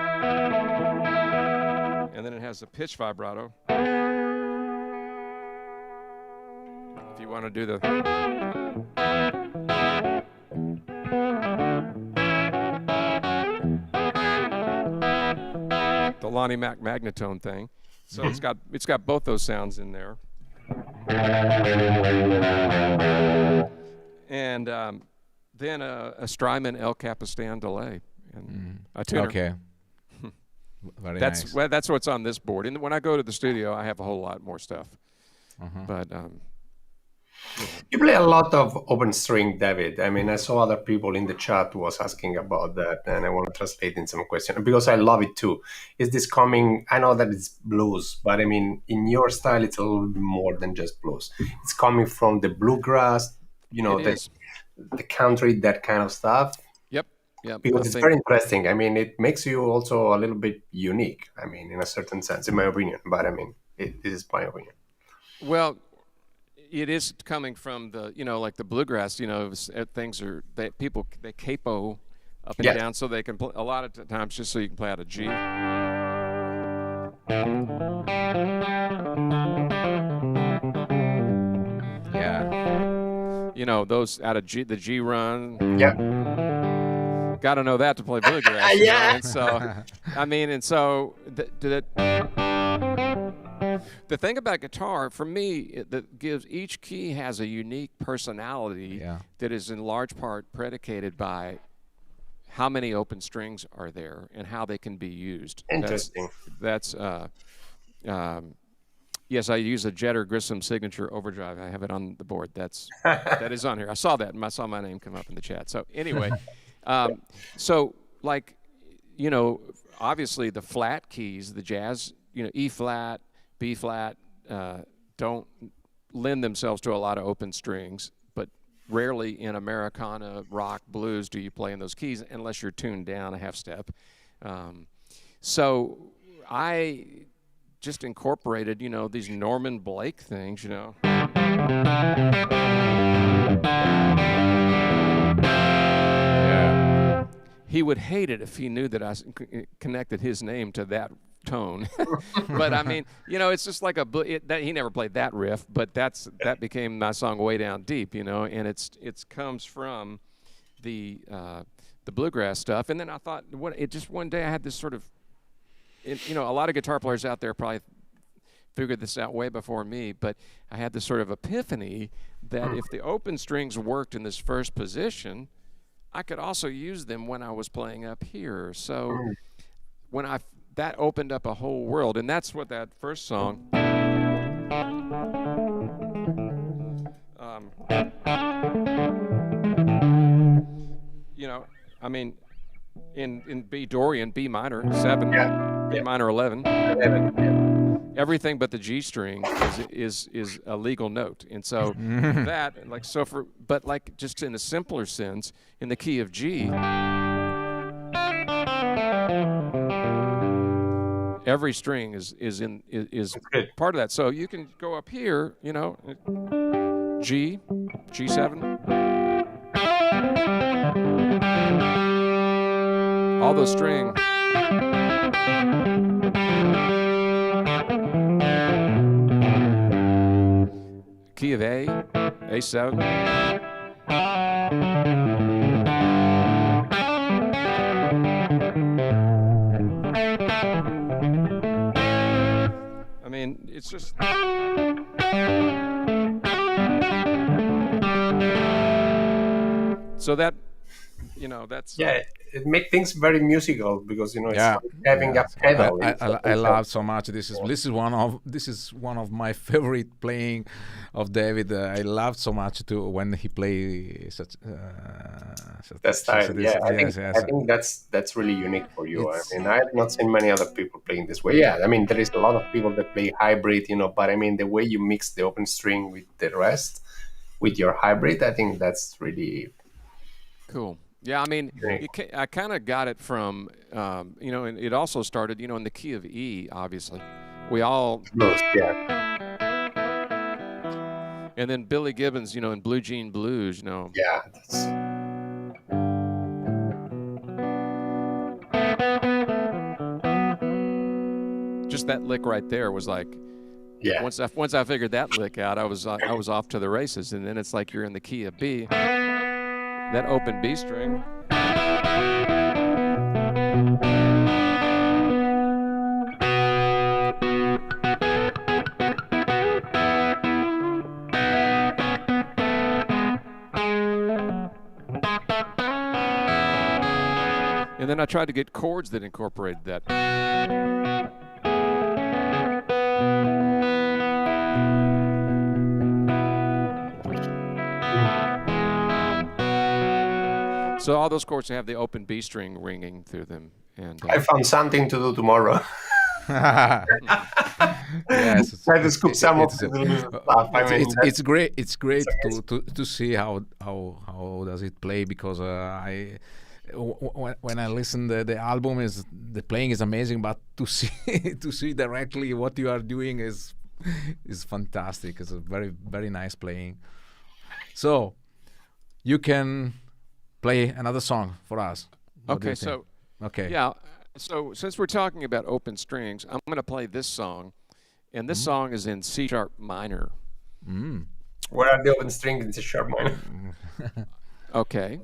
C: then it has a pitch vibrato. If you want to do the Lonnie Mac magnetone thing. So it's got both those sounds in there. And then a Strymon El Capistan delay, and a tuner.
A: Okay. Very nice.
C: Well, that's what's on this board. And when I go to the studio, I have a whole lot more stuff. But
B: you play a lot of open string, David. I mean, I saw other people in the chat was asking about that, and I want to translate in some questions because I love it too. Is this coming? I know that it's blues, but I mean, in your style, it's a little bit more than just blues. It's coming from the bluegrass, the country, that kind of stuff.
C: Yep. Yeah,
B: because it's very interesting. I mean, it makes you also a little bit unique. I mean, in a certain sense, in my opinion. But I mean, this is my opinion.
C: Well, it is coming from the, like the bluegrass, things are, people, they capo up and down so they can play, a lot of times just so you can play out of G.
A: Yeah.
C: Those out of G, the G run.
B: Yeah.
C: Got to know that to play bluegrass.
B: Yeah.
C: And so, I mean, the thing about guitar, for me, that gives each key has a unique personality that is in large part predicated by how many open strings are there and how they can be used.
B: Interesting.
C: Yes, I use a Jeter GRISSOM signature overdrive. I have it on the board. That is on here. I saw that, and I saw my name come up in the chat. So anyway, so like, obviously the flat keys, the jazz, E flat, B flat, don't lend themselves to a lot of open strings, but rarely in Americana, rock, blues do you play in those keys unless you're tuned down a half step. So I just incorporated, these Norman Blake things,
A: Yeah.
C: He would hate it if he knew that I connected his name to that tone. But I mean, it's just like he never played that riff, but that became my song Way Down Deep, and it comes from the bluegrass stuff. And then I thought, one day I had this sort of, a lot of guitar players out there probably figured this out way before me, but I had this sort of epiphany that if the open strings worked in this first position, I could also use them when I was playing up here. So when that opened up a whole world, and that's what that first song. I mean, in B Dorian, B minor 7, B minor 11, everything but the G string is a legal note, and so that but like just in a simpler sense, in the key of G, every string is part of that. So you can go up here, G, G7. All those strings. Key of A, A7. I mean, it's just. So that, that's.
B: Yeah, it makes things very musical because it's like having a pedal.
A: I love so much. This is one of my favorite playing of David. I loved so much too when he play such
B: that style. I think that's really unique for you. I mean, I have not seen many other people playing this way. Yeah, I mean, there is a lot of people that play hybrid, but I mean, the way you mix the open string with the rest, with your hybrid, I think that's really
C: cool. Yeah, I mean, I kind of got it from, and it also started, in the key of E, obviously. We all... And then Billy Gibbons, in Blue Jean Blues,
B: Yeah, that's...
C: Just that lick right there was like...
B: Yeah.
C: Once I figured that lick out, I was off to the races. And then it's like you're in the key of B. That open B string. And then I tried to get chords that incorporated that. So all those chords have the open B string ringing through them. And
B: I found something to do tomorrow.
A: Yes,
B: try to scoop some of the stuff.
A: It's great. It's great to see how does it play, because when I listen the album, is the playing is amazing, but to see to see directly what you are doing is fantastic. It's a very, very nice playing. So you can play another song for us. What do you
C: Okay,
A: think?
C: so
A: Okay.
C: yeah, so since we're talking about open strings, I'm going to play this song, and this song is in C sharp minor.
B: Where are the open strings in C sharp minor?
C: Okay,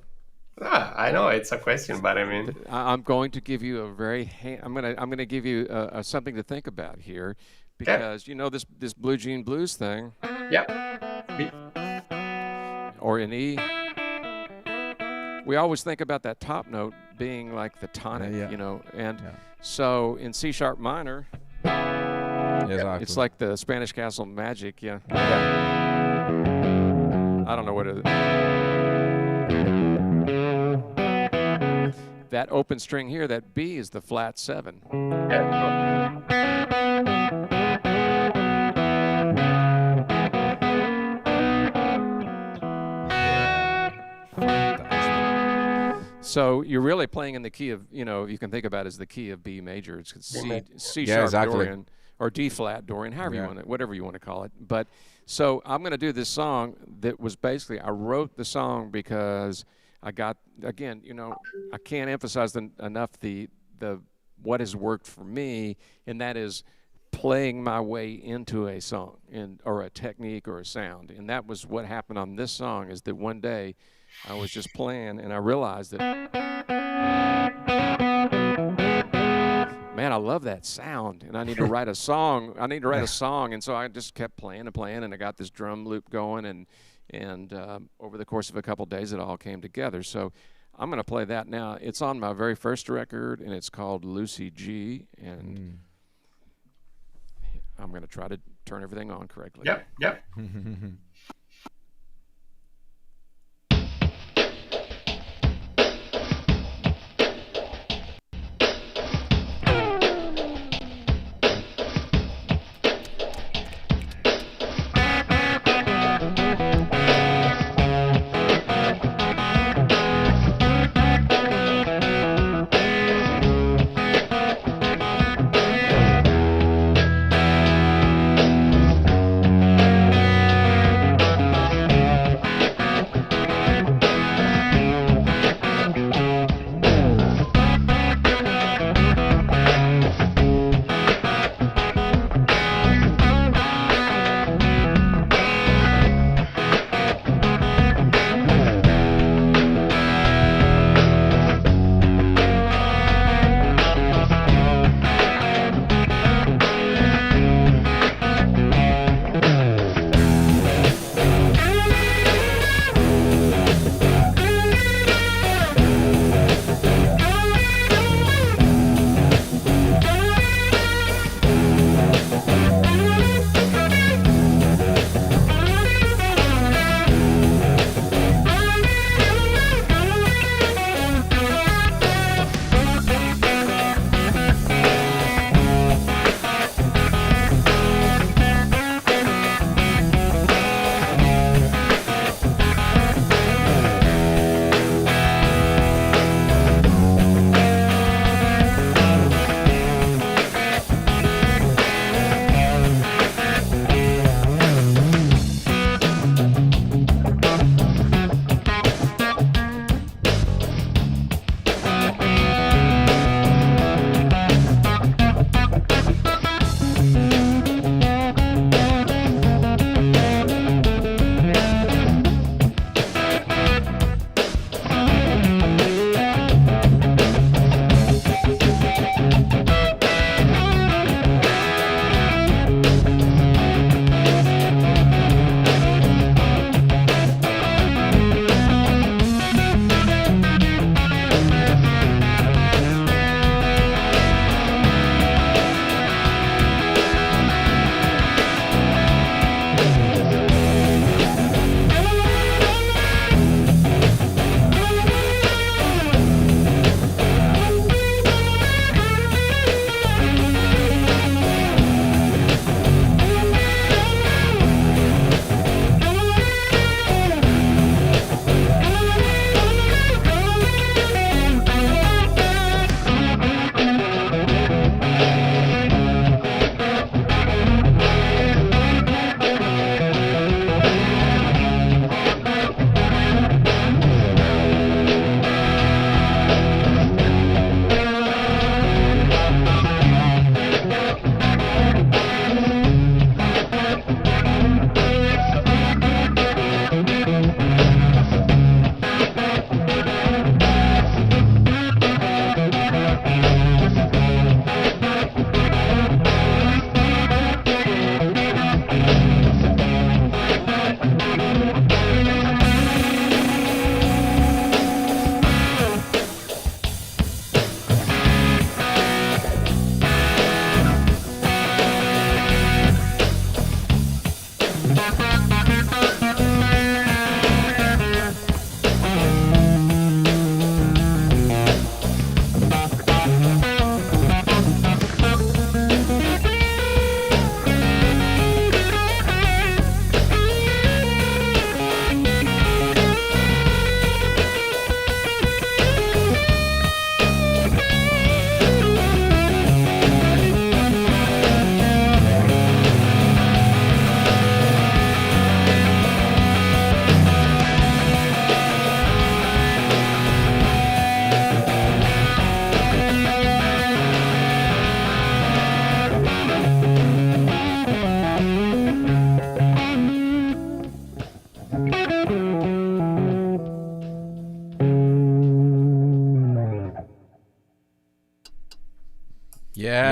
B: I know it's a question, but I mean,
C: I'm going to give you a very I'm going to give you something to think about here, because you know this Blue Jean Blues thing,
B: yeah.
C: or in E. We always think about that top note being like the tonic,
A: Yeah.
C: you know, and
A: Yeah.
C: so in C sharp minor,
A: Exactly.
C: it's like the Spanish Castle magic, yeah. I don't know what it is. That open string here, that B is the flat 7. So you're really playing in the key of, you know, you can think about it as the key of B major. It's C
A: Yeah,
C: sharp
A: exactly.
C: Dorian or D flat Dorian, however you
A: Yeah.
C: want it, whatever you want to call it. But so I'm going to do this song that was basically, I wrote the song because I got, again, you know, I can't emphasize enough the what has worked for me, and that is playing my way into a song or a technique or a sound. And that was what happened on this song, is that one day I was just playing and I realized that, man, I love that sound and I need to write a song. And so I just kept playing and playing, and I got this drum loop going, and over the course of a couple days it all came together. So I'm going to play that now. It's on my very first record, and it's called Lucy G, and I'm going to try to turn everything on correctly.
B: Yep.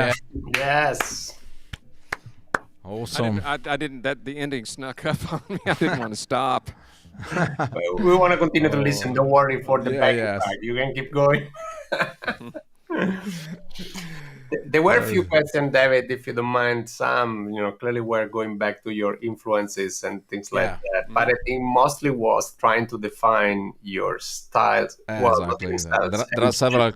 A: Yeah.
B: Yes.
A: Awesome.
C: I didn't. That the ending snuck up on me. I didn't want to stop.
B: We want to continue to listen. Don't worry for the backing
A: yes.
B: track. You can keep going. There were a few questions, David, if you don't mind. Some, clearly we're going back to your influences and things like that. But I think mostly was trying to define your styles. Well, not
A: Exactly.
B: even styles,
A: There are several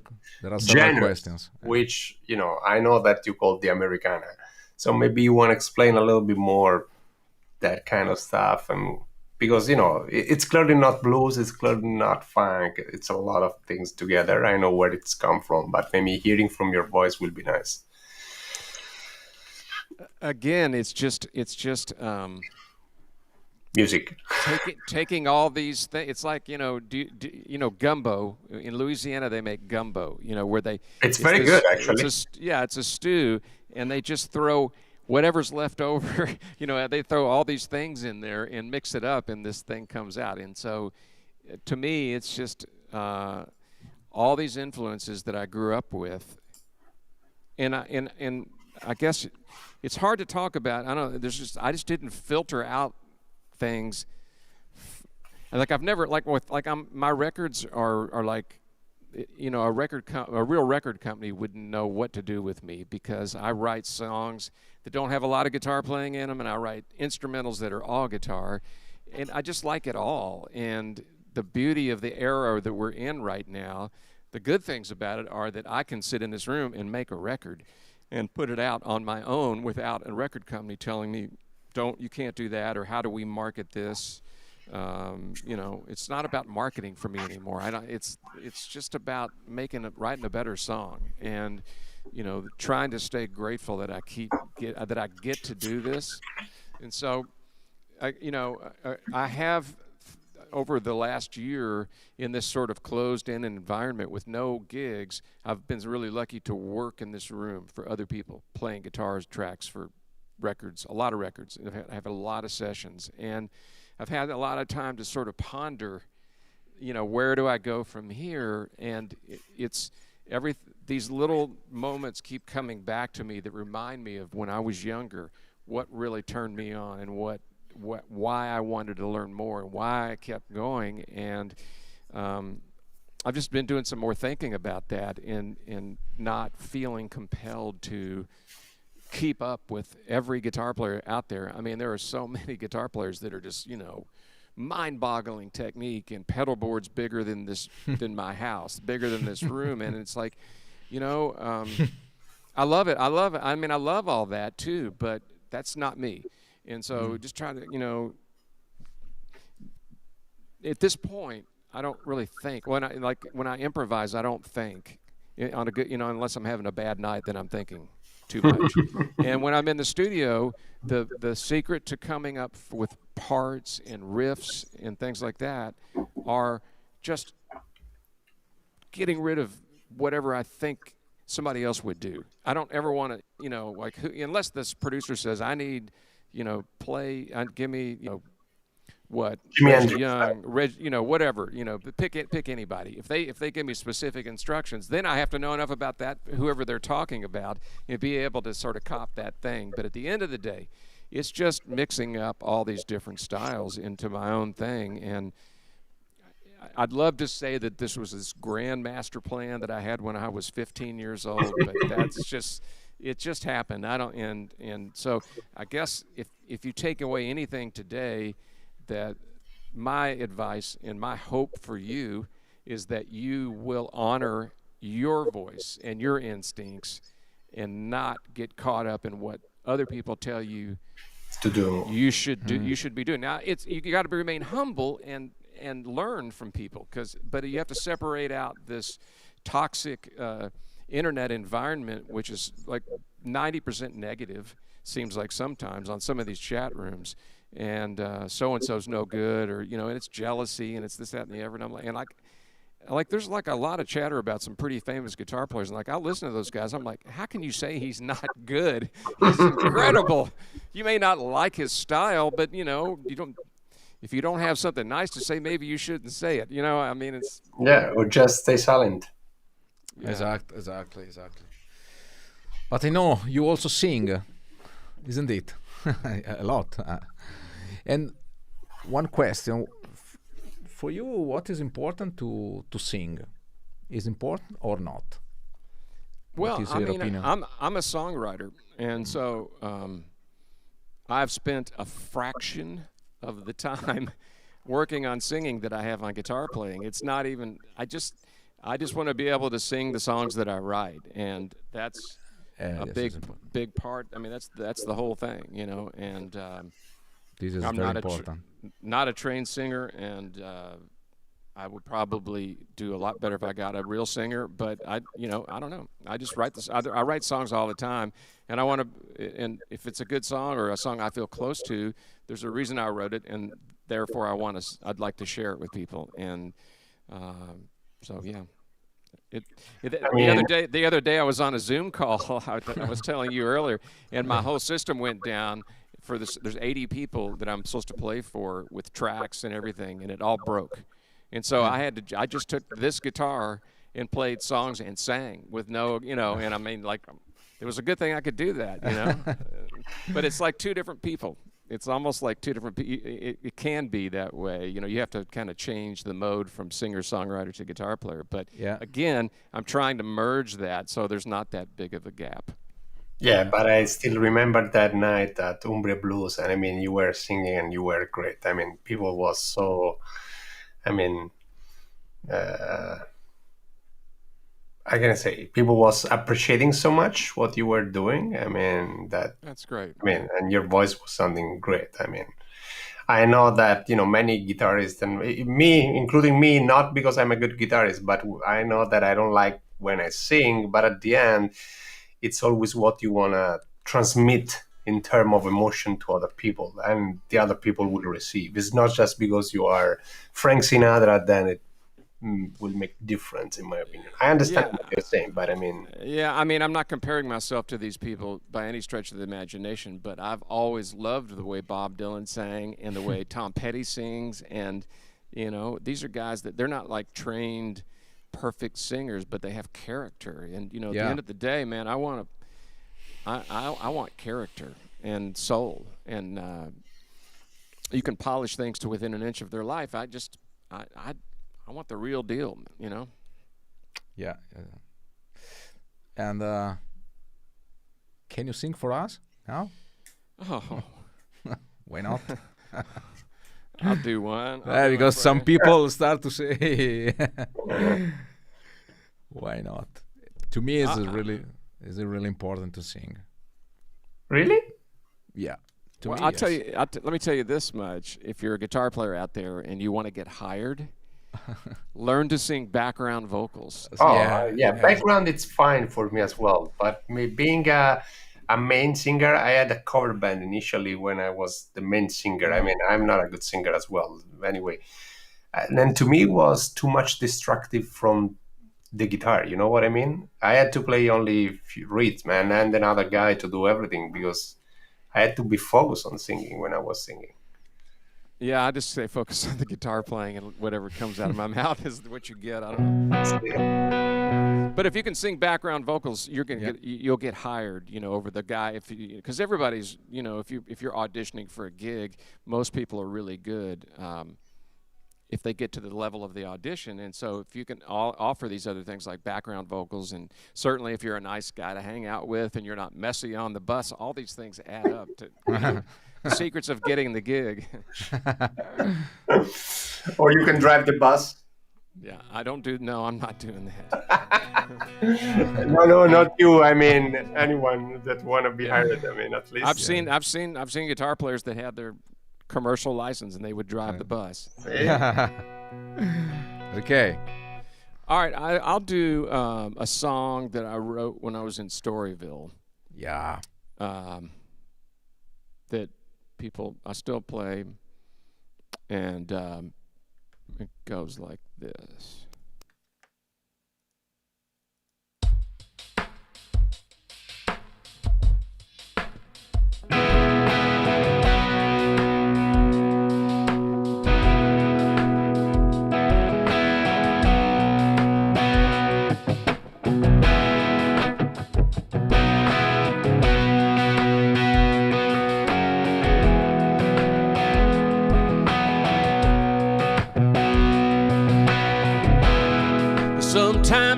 B: genres,
A: questions.
B: which, I know that you call the Americana. So maybe you want to explain a little bit more that kind of stuff. And because, it's clearly not blues, it's clearly not funk. It's a lot of things together. I know where it's come from, but maybe hearing from your voice will be nice.
C: Again, it's just
B: music.
C: taking all these things. It's like, gumbo. In Louisiana, they make gumbo, where
B: It's very good, actually.
C: It's a stew, and they just throw whatever's left over, they throw all these things in there and mix it up, and this thing comes out. And so, to me, it's just all these influences that I grew up with, and I guess it's hard to talk about. I don't know. I just didn't filter out things. Like I've never my records are like. A real record company wouldn't know what to do with me, because I write songs that don't have a lot of guitar playing in them, and I write instrumentals that are all guitar, and I just like it all. And the beauty of the era that we're in right now, the good things about it are that I can sit in this room and make a record and put it out on my own without a record company telling me, you can't do that, or how do we market this. It's not about marketing for me anymore. It's just about writing a better song, and trying to stay grateful that I get to do this. And so, I have over the last year in this sort of closed-in environment with no gigs. I've been really lucky to work in this room for other people, playing guitars tracks for records, a lot of records. I have a lot of sessions, and I've had a lot of time to sort of ponder, where do I go from here? And these little moments keep coming back to me that remind me of when I was younger, what really turned me on, and why I wanted to learn more, and why I kept going. And I've just been doing some more thinking about that, and not feeling compelled to keep up with every guitar player out there. I mean, there are so many guitar players that are just, mind-boggling technique, and pedal boards bigger than than my house, bigger than this room. And it's like, I love it. I mean, I love all that too, but that's not me. And so just trying to, at this point, I don't really think when I improvise, I don't think on a good, unless I'm having a bad night, then I'm thinking too much. And when I'm in the studio, the secret to coming up with parts and riffs and things like that are just getting rid of whatever I think somebody else would do. I don't ever want to, unless this producer says I need, give me, what Reggie Young, whatever, pick anybody. If they give me specific instructions, then I have to know enough about that, whoever they're talking about, and be able to sort of cop that thing. But at the end of the day, it's just mixing up all these different styles into my own thing. And I'd love to say that this was this grand master plan that I had when I was 15 years old, but it just happened. And so I guess if you take away anything today, that my advice and my hope for you is that you will honor your voice and your instincts, and not get caught up in what other people tell you
B: to do.
C: You should be doing. Now you got to remain humble and learn from people, but you have to separate out this toxic internet environment, which is like 90% negative, seems like sometimes on some of these chat rooms. And so-and-so's no good, or, and it's jealousy, and it's this, that, and the other. And I'm like, there's like a lot of chatter about some pretty famous guitar players. And I'll listen to those guys. I'm like, how can you say he's not good? He's incredible. You may not like his style, but, if you don't have something nice to say, maybe you shouldn't say it. I mean, it's...
B: Yeah, or just stay silent.
A: Yeah. Exactly. But I know you also sing, isn't it? A lot. And one question for you: what is important to sing? Is important or not?
C: Well,
A: what is
C: I
A: your
C: mean,
A: opinion?
C: I'm a songwriter, and so I've spent a fraction of the time working on singing that I have on guitar playing. It's not even. I just want to be able to sing the songs that I write, and that's a
A: Yes,
C: big
A: it's important.
C: big part. I mean, that's the whole thing, you know. And
A: This is
C: I'm
A: very
C: not
A: important.
C: not a trained singer, and I would probably do a lot better if I got a real singer. But I don't know. I just write this. I write songs all the time, and I want to. And if it's a good song or a song I feel close to, there's a reason I wrote it, and therefore I'd like to share it with people. And so yeah. The other day I was on a Zoom call. I was telling you earlier, and my whole system went down. For this, there's 80 people that I'm supposed to play for with tracks and everything, and it all broke. And so I just took this guitar and played songs and sang with no, and I mean, like, it was a good thing I could do that, But it's like two different people. It's almost like two different people. It can be that way. You have to kind of change the mode from singer-songwriter to guitar player. But again, I'm trying to merge that so there's not that big of a gap.
B: Yeah, but I still remember that night at Umbria Blues, and I mean, you were singing and you were great. I mean, people was so, I mean, I can say people was appreciating so much what you were doing. I mean,
C: that's great.
B: I mean, and your voice was sounding great. I mean, I know that, many guitarists, and me, including me, not because I'm a good guitarist, but I know that I don't like when I sing, but at the end, it's always what you want to transmit in terms of emotion to other people, and the other people will receive. It's not just because you are Frank Sinatra, then it will make difference, in my opinion. I understand what you're saying, but I mean...
C: Yeah, I mean, I'm not comparing myself to these people by any stretch of the imagination, but I've always loved the way Bob Dylan sang and the way Tom Petty sings, and, these are guys that they're not like trained perfect singers, but they have character. And, at the end of the day, man, I want character and soul, and you can polish things to within an inch of their life. I want the real deal,
A: Yeah. And can you sing for us now?
C: Oh.
A: Why not?
C: I'll do one.
A: Because some people start to say, why not? To me, it's really important to sing.
B: Really?
A: Yeah.
C: I'll tell you. Let me tell you this much: if you're a guitar player out there and you want to get hired, learn to sing background vocals.
B: Background, it's fine for me as well. But me being a main singer, I had a cover band initially when I was the main singer. I mean, I'm not a good singer as well. Anyway, and then to me it was too much destructive from the guitar. You know what I mean? I had to play only a few reeds, man, and another guy to do everything because I had to be focused on singing when I was singing.
C: Yeah, I just say focus on the guitar playing, and whatever comes out of my mouth is what you get. I don't know. But if you can sing background vocals, you'll get hired. Over the guy because everybody's if you're auditioning for a gig, most people are really good if they get to the level of the audition. And so if you can offer these other things like background vocals, and certainly if you're a nice guy to hang out with and you're not messy on the bus, all these things add up to the secrets of getting the gig.
B: Or you can drive the bus.
C: Yeah, I'm not doing that.
B: No, not you. I mean, anyone that want to be hired. I mean, at least
C: I've seen guitar players that had their commercial license and they would drive the bus.
A: Okay.
C: All right, I'll do a song that I wrote when I was in Storyville.
A: Yeah.
C: That I still play, and it goes like this.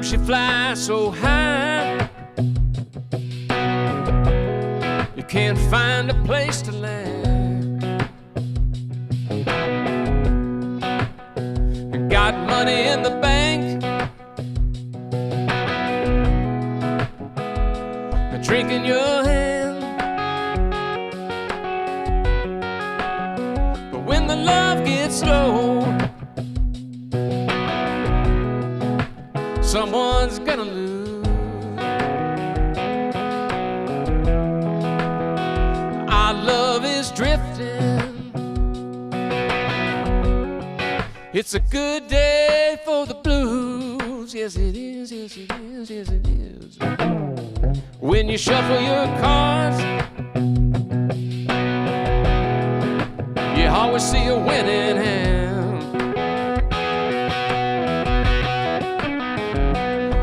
C: Sometimes she flies so high, you can't find a place to land. You got money in the bank, a drink in your hand, but when the love gets low, someone's gonna lose. Our love is drifting. It's a good day for the blues. Yes, it is, yes, it is, yes, it is. When you shuffle your cards, you always see a winning hand.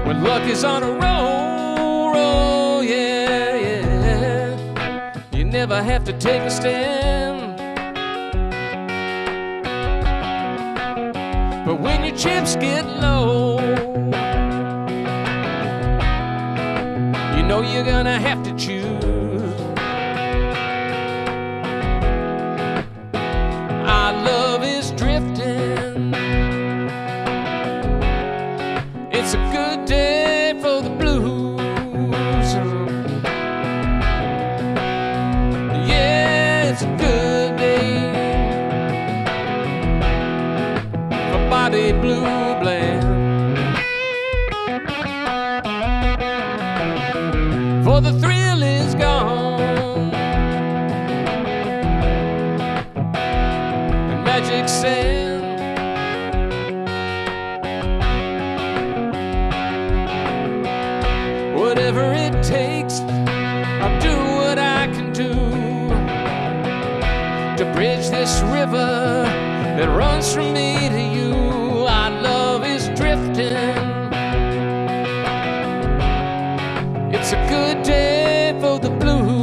C: When luck is on a roll, yeah, yeah, you never have to take a stand. But when your chips get low, you know you're gonna have to choose. Our love is drifting. It's a good day for the blues. Yeah, it's a good day for Bobby Blue Bland. For the thrill is gone, and magic sand. Whatever it takes, I'll do what I can do to bridge this river that runs from me to you. Our love is drifting. It's a good day for the blues.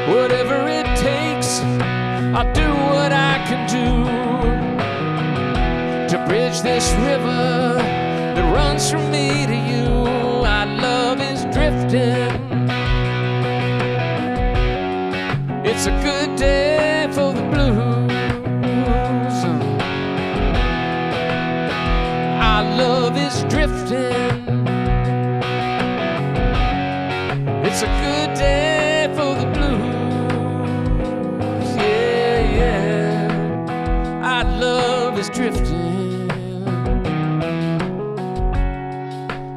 C: Whatever it takes, I'll do what I can do to bridge this river that runs from me to you. Our love is drifting. It's a good day for the blues. Our love is drifting. It's a good day for the blues. Our love is drifting.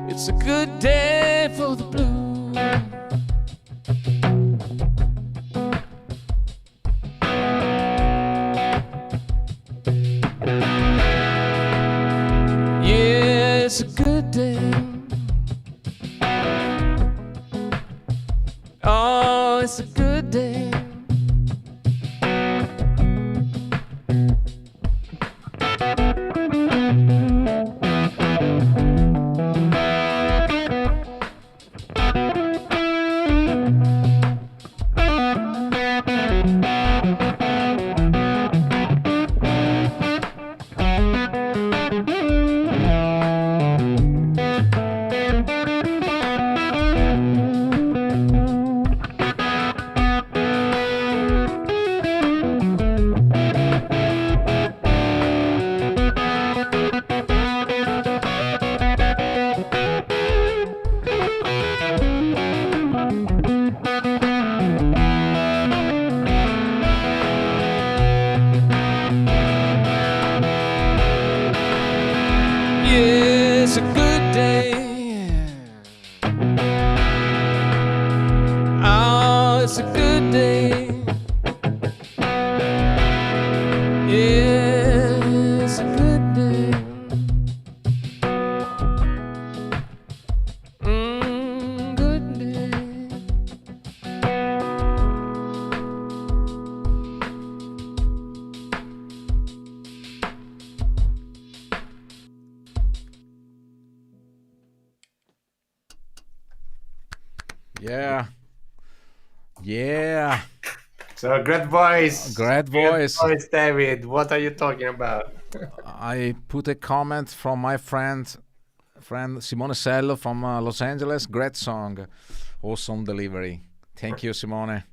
C: It's a good day for the blues. Yeah, it's a good day. Oh, it's a good day. It's a good day. Oh, it's a good day. Yeah, it's a good day.
B: So great voice.
A: Great voice.
B: Great voice, David. What are you talking about?
A: I put a comment from my friend Simone Sello from Los Angeles. Great song, awesome delivery. Thank you, Simone.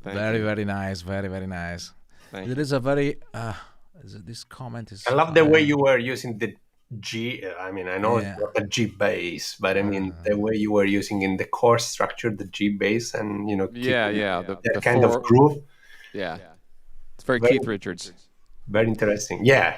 A: Very nice, very nice. There is a very this comment is.
B: I love the way you were using the G. I mean, I know it's not a G bass, but I mean the way you were using in the chord structure the G bass, and the kind of groove.
C: Yeah, it's very Keith Richards.
B: Very interesting. Yeah.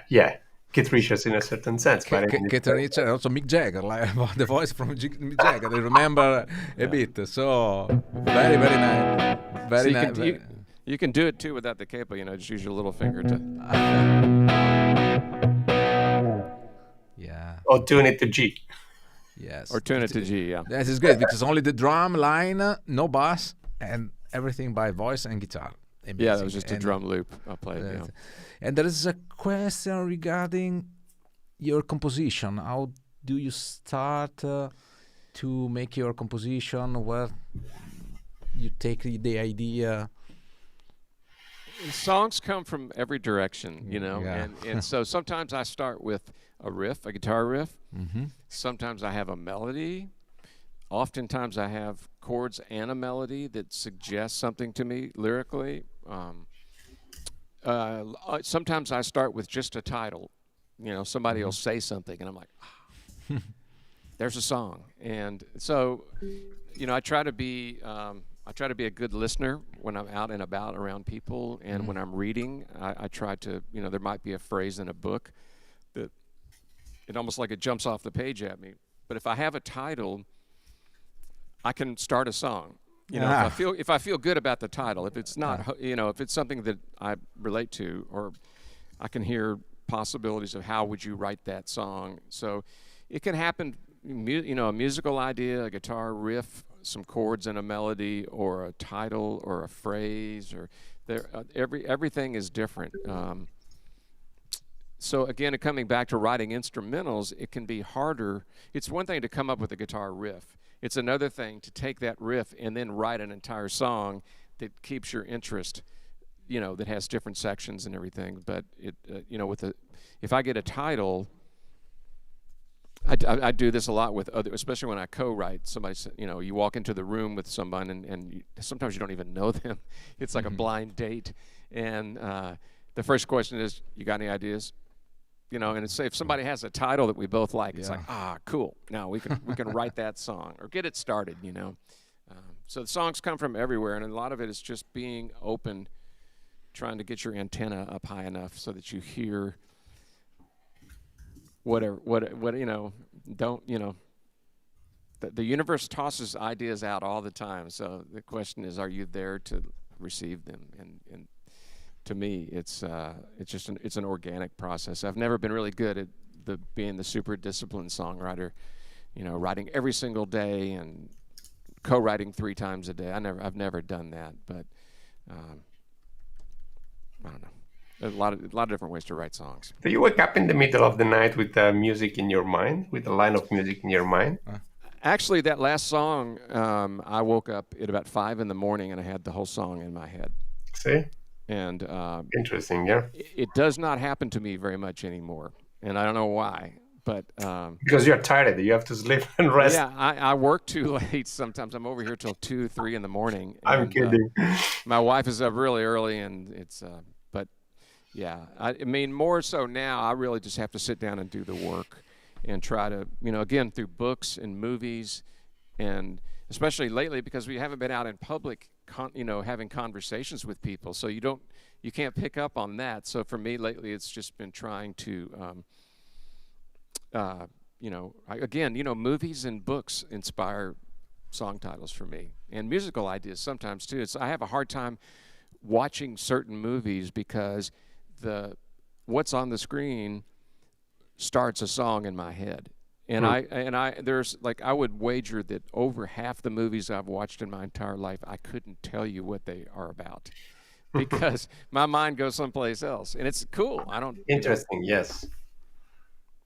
B: Keith Richards in a certain sense. But
A: Keith Richards, also Mick Jagger, like the voice from Mick Jagger. I remember a bit. So very nice. Very nice.
C: You can do it too without the capo. Just use your little finger to.
A: Yeah.
B: Or tune it to G.
A: Yes.
C: Or tune it to G. Yeah.
A: That is great because only the drum line, no bass, and everything by voice and guitar. Amazing.
C: Yeah, that was just a drum loop I played.
A: And there is a question regarding your composition. How do you start to make your composition? Where you take the idea?
C: Songs come from every direction, and so sometimes I start with a guitar riff.
A: Mm-hmm.
C: Sometimes I have a melody. Oftentimes I have chords and a melody that suggests something to me lyrically. Sometimes I start with just a title. Somebody will say something, and I'm like, there's a song. And so, I try to be a good listener when I'm out and about around people, and when I'm reading, I try to, there might be a phrase in a book that it almost like it jumps off the page at me. But if I have a title, I can start a song. If I feel good about the title, if it's not, if it's something that I relate to, or I can hear possibilities of how would you write that song. So it can happen, a musical idea, a guitar riff, some chords and a melody, or a title, or a phrase, or everything is different. So again, coming back to writing instrumentals, it can be harder. It's one thing to come up with a guitar riff. It's another thing to take that riff and then write an entire song that keeps your interest, that has different sections and everything. But if I get a title, I do this a lot with other, especially when I co-write. Somebody, you walk into the room with someone, and sometimes you don't even know them. It's like a blind date, and the first question is, "You got any ideas?" And say if somebody has a title that we both like, it's like, cool. Now we can write that song or get it started. So the songs come from everywhere, and a lot of it is just being open, trying to get your antenna up high enough so that you hear whatever. The universe tosses ideas out all the time. So the question is, are you there to receive them? And to me, it's an organic process. I've never been really good at being the super disciplined songwriter, writing every single day and co-writing 3 times a day. I've never done that, but I don't know. There's a lot of different ways to write songs.
B: Do you wake up in the middle of the night with music in your mind, with a line of music in your mind?
C: Actually, that last song, I woke up at about 5 in the morning and I had the whole song in my head.
B: See?
C: And
B: interesting, yeah.
C: It does not happen to me very much anymore, and I don't know why. But
B: because you're tired, you have to sleep and rest.
C: Yeah, I work too late sometimes. I'm over here till 2, 3 in the morning.
B: I'm kidding.
C: My wife is up really early, and it's. But yeah, I mean, more so now, I really just have to sit down and do the work, and try to, again, through books and movies, and especially lately because we haven't been out in public, having conversations with people. So you can't pick up on that. So for me lately, it's just been trying to. Movies and books inspire song titles for me, and musical ideas sometimes too. I have a hard time watching certain movies because what's on the screen starts a song in my head, and I would wager that over half the movies I've watched in my entire life, I couldn't tell you what they are about because my mind goes someplace else, and it's cool.
B: Interesting, yes.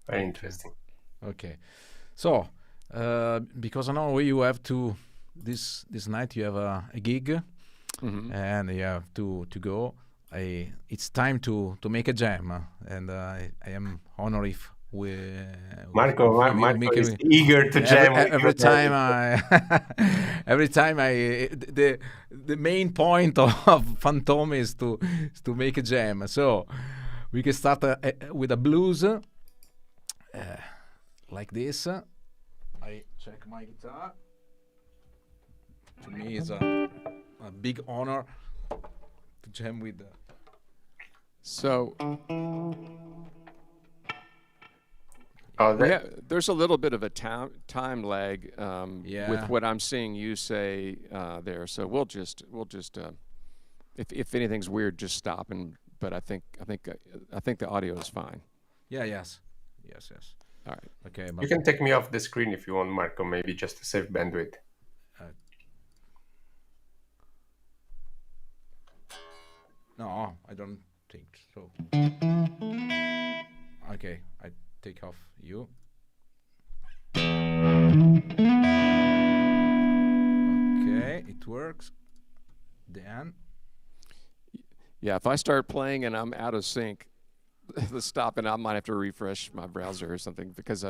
B: Very interesting.
A: Okay, so because I know you have to this night you have a gig. and you have to go. It's time to make a jam, and I am honored if
B: Marco is eager to jam
A: every time every time the main point of FANTHOME is to make a jam. So we can start with a blues like this. I check my guitar. To me it's a big honor to jam with
C: So
B: Oh,
C: there's a little bit of a time lag
A: Yeah.
C: with what I'm seeing you say there. So we'll just if anything's weird, just stop. But I think the audio is fine.
A: yes.
C: All right.
A: Okay,
B: you can take me off the screen if you want, Marco, maybe just to save bandwidth.
A: No, I don't think so. Okay, I take off you. Okay, it works. Then.
C: Yeah, if I start playing and I'm out of sync, stop, and I might have to refresh my browser or something because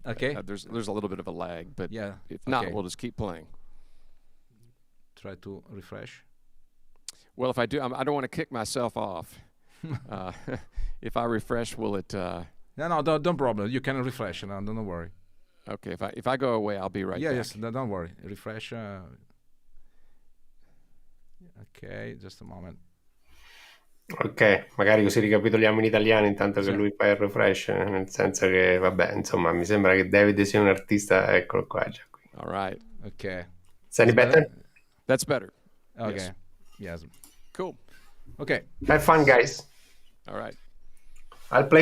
A: Okay.
C: There's a little bit of a lag, but
A: Yeah.
C: if not,
A: Okay.
C: we'll just keep playing.
A: Try to refresh.
C: Well, if I do, I don't want to kick myself off. If I refresh, will it?
A: No, don't problem. You can refresh. No, don't worry.
C: Okay, if I go away, I'll be right back.
A: Yes, don't worry. Refresh. Ok, just a moment.
B: Ok, magari così ricapitoliamo in italiano intanto che
A: Sì.
B: lui fa il refresh, nel senso che, vabbè, insomma, mi sembra che David sia un artista, eccolo qua già qui.
C: All right.
A: Ok.
B: Is any better?
C: That's better.
A: Okay. Yes.
C: Cool.
A: Okay.
B: Have fun, guys.
C: All right.
B: I'll play.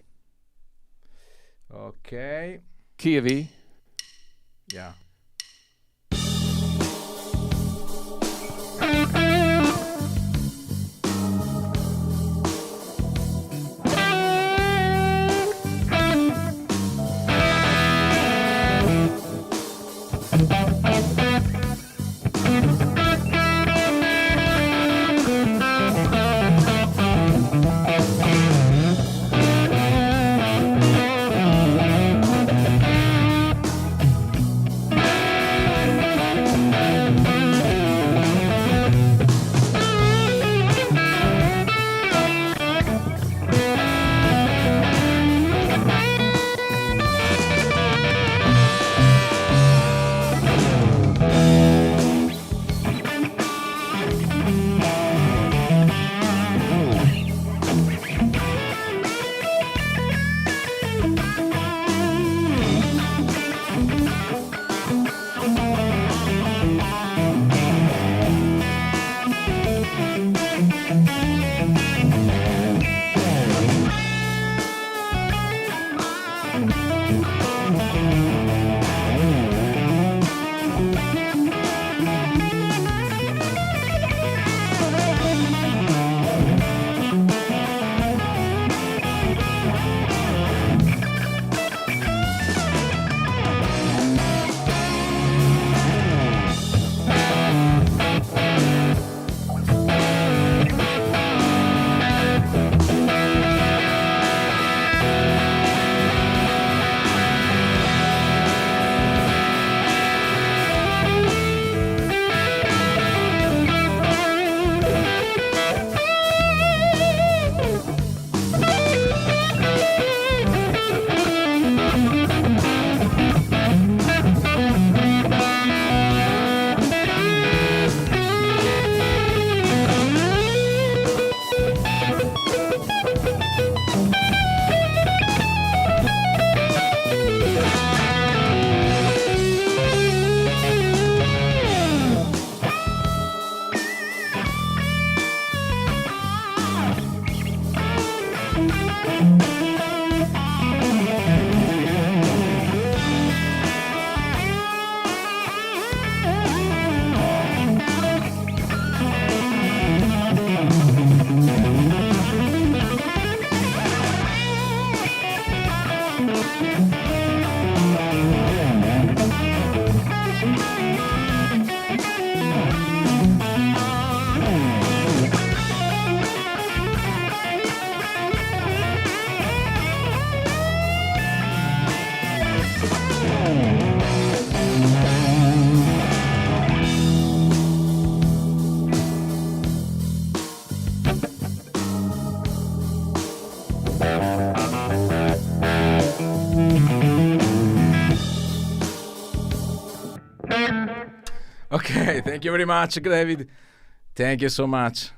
A: Okay.
C: Key of E.
A: Yeah. Okay, thank you very much, David. Thank you so much.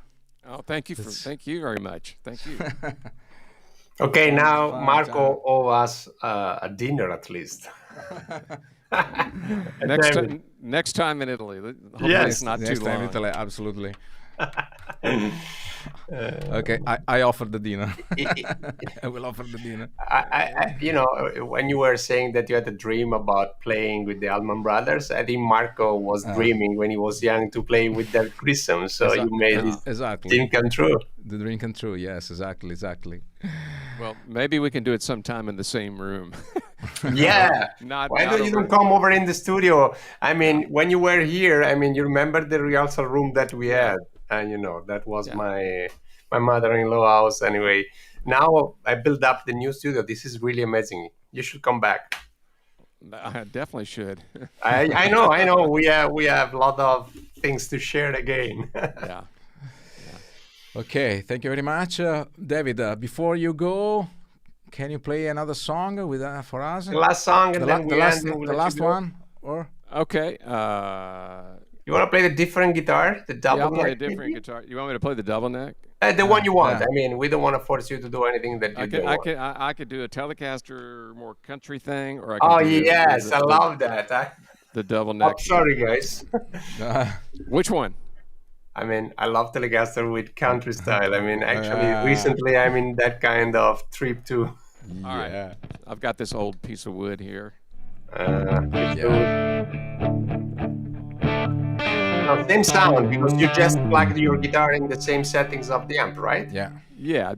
C: Oh, thank you very much. Thank you.
B: Okay, now
A: fun
B: Marco owes us a dinner at least.
C: Next time in Italy. Hopefully
B: Yes,
C: it's not
A: Next
C: too
A: time
C: long.
A: Italy, absolutely. Okay, I offer the dinner. I will offer the dinner.
B: When you were saying that you had a dream about playing with the Allman Brothers, I think Marco was dreaming when he was young to play with the GRISSOM. So you made his dream come true.
A: The dream come true. Yes, exactly.
C: Well, maybe we can do it sometime in the same room.
B: Yeah. Why don't you
C: over-
B: come over in the studio? I mean, when you were here, I mean, you remember the rehearsal room that we had, and that was my mother-in-law house. Anyway, now I built up the new studio. This is really amazing. You should come back.
C: I definitely should.
B: I know. We have a lot of things to share again.
C: Yeah.
A: Okay, thank you very much, David. Before you go, can you play another song for us?
B: The last song, and then
A: the last one, or
C: Okay.
B: you want to play the different guitar, the double
C: I'll play a
B: neck?
C: different guitar. You want me to play the double neck?
B: The one you want.
A: Yeah.
B: I mean, we don't want to force you to do anything that you don't want.
C: I could do a Telecaster, more country thing, or I
B: Oh
C: could do
B: yes, I love that.
C: the double neck.
B: Oh, sorry, guys.
C: Which one?
B: I mean, I love Telecaster with country style. I mean, actually, recently I'm in that kind of trip too.
C: All right. I've got this old piece of wood here.
B: Now, same sound because you just plugged your guitar in the same settings of the amp, right?
A: yeah.
C: Yeah,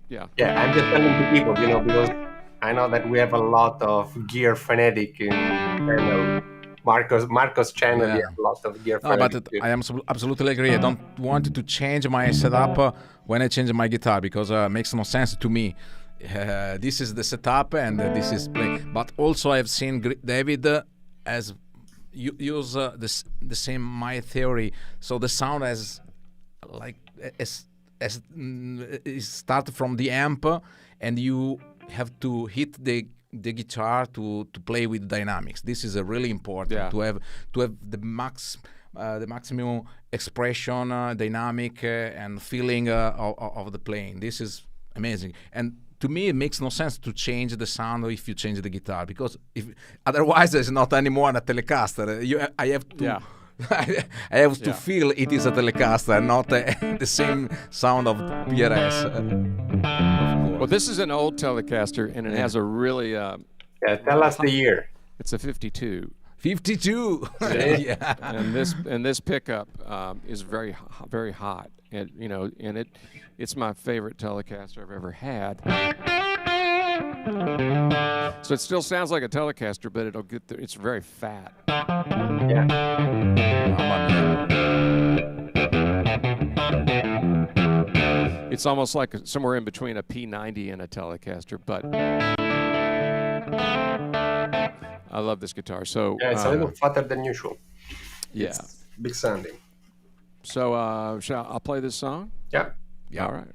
B: Yeah, I'm just telling to people, because I know that we have a lot of gear fanatic in channel. Marco's channel, we have a lot of gear
A: No,
B: fanatic.
A: but I am absolutely agree. I don't want to change my setup when I change my guitar because it makes no sense to me. This is the setup and this is play. But also I've seen David as use the same my theory. So the sound as is start from the amp, and you have to hit the guitar to play with dynamics. This is really important to have the maximum expression, dynamic and feeling of the playing. This is amazing. And to me, it makes no sense to change the sound if you change the guitar, because otherwise there's not anymore a Telecaster. I have to. I have to feel it is a Telecaster, not the same sound of PRS.
C: Well, this is an old Telecaster, and it has a really...
B: tell us the year.
C: It's a 52.
A: 52.
C: Yeah. And this pickup is very very hot, and it's my favorite Telecaster I've ever had. So it still sounds like a Telecaster, but it's very fat.
B: Yeah.
C: It's almost like somewhere in between a P90 and a Telecaster, but I love this guitar. So
B: Yeah, it's a little fatter than usual.
C: Yeah.
B: It's big sounding.
C: So I'll play this song?
B: Yeah.
C: All right.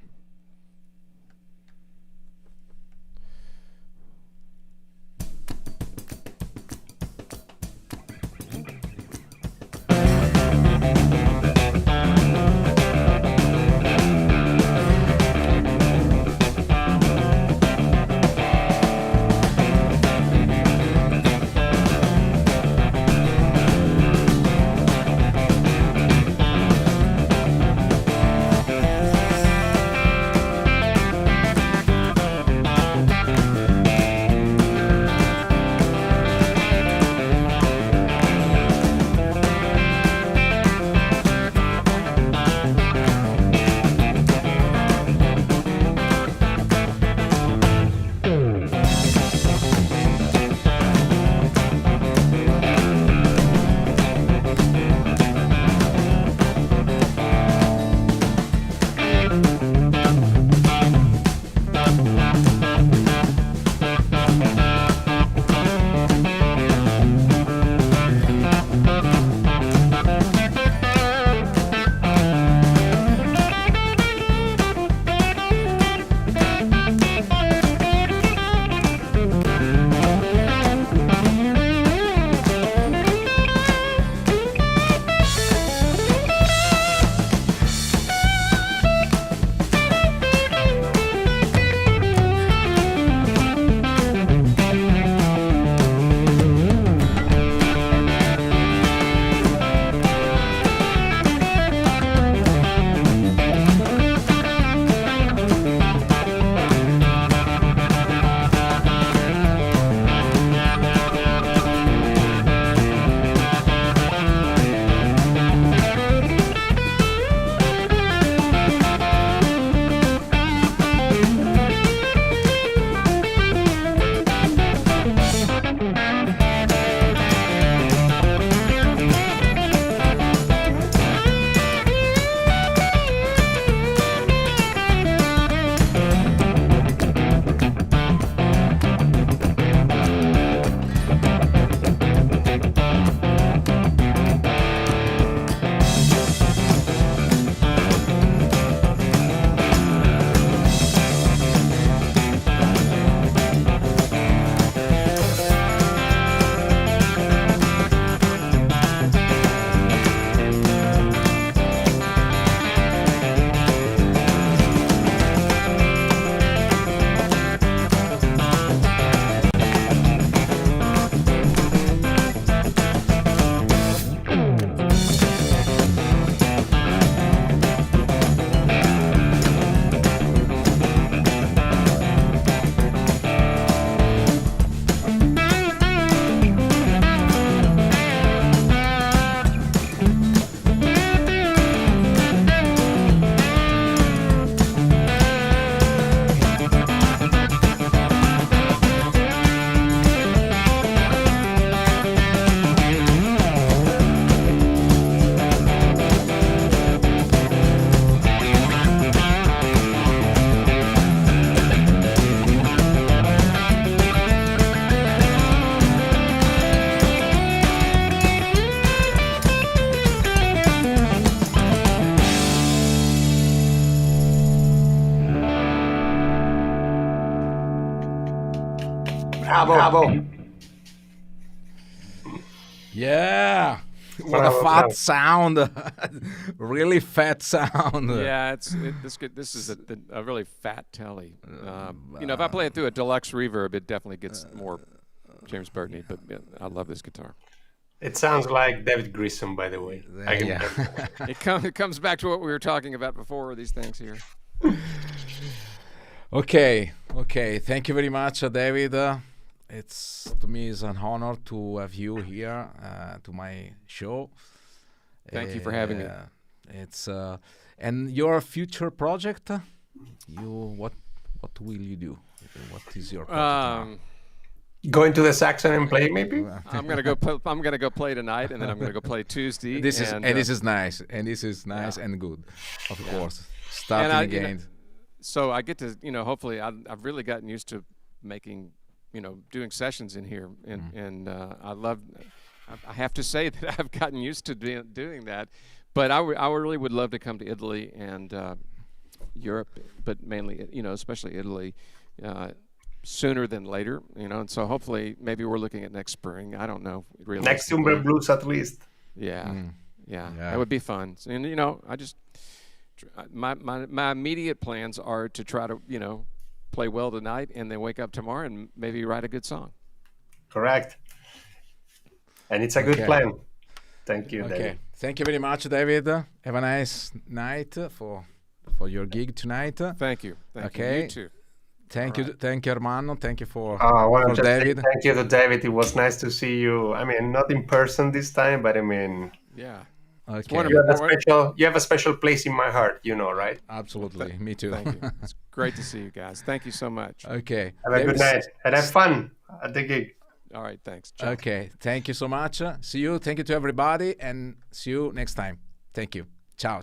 B: Bravo.
A: Yeah. What a
B: Bravo,
A: fat
B: bravo.
A: sound. Really fat sound.
C: Yeah, this is a really fat telly. If I play it through a deluxe reverb, it definitely gets more James Burton-y, but yeah, I love this guitar.
B: It sounds like David Grissom, by the way. I can
A: Yeah.
C: It comes back to what we were talking about before, these things here.
A: Okay. Thank you very much, David. To me is an honor to have you here to my show.
C: Thank you for having me.
A: It's and your future project. What will you do? What is your project?
B: Going to the Saxon and play, maybe?
C: I'm gonna go play tonight, and then I'm gonna go play Tuesday.
A: This is nice, and good, of course. Starting again.
C: So I get to, hopefully I've really gotten used to making, doing sessions in here, and I have to say that I've gotten used to doing that, but I really would love to come to Italy and Europe, but mainly, especially Italy, sooner than later, and so hopefully maybe we're looking at next spring. I don't know.
B: Next Timber Blues at least.
C: Yeah, that would be fun. And I just my immediate plans are to try to play well tonight, and then wake up tomorrow and maybe write a good song.
B: Correct. And it's a good plan. Thank you, David.
A: Thank you very much, David. Have a nice night for your gig tonight.
C: Thank you. Thank you. You too.
A: Thank you, Ermanno. Thank you for
B: David. Thank you to David. It was nice to see you. I mean, not in person this time, but I mean,
C: yeah.
A: Okay.
B: You have a special place in my heart, right?
A: Absolutely. Me too.
C: Thank you. It's great to see you guys. Thank you so much.
A: Okay.
B: Have a good night and have fun at the gig.
C: All right. Thanks. Ciao.
A: Okay. Thank you so much. See you. Thank you to everybody, and see you next time. Thank you. Ciao.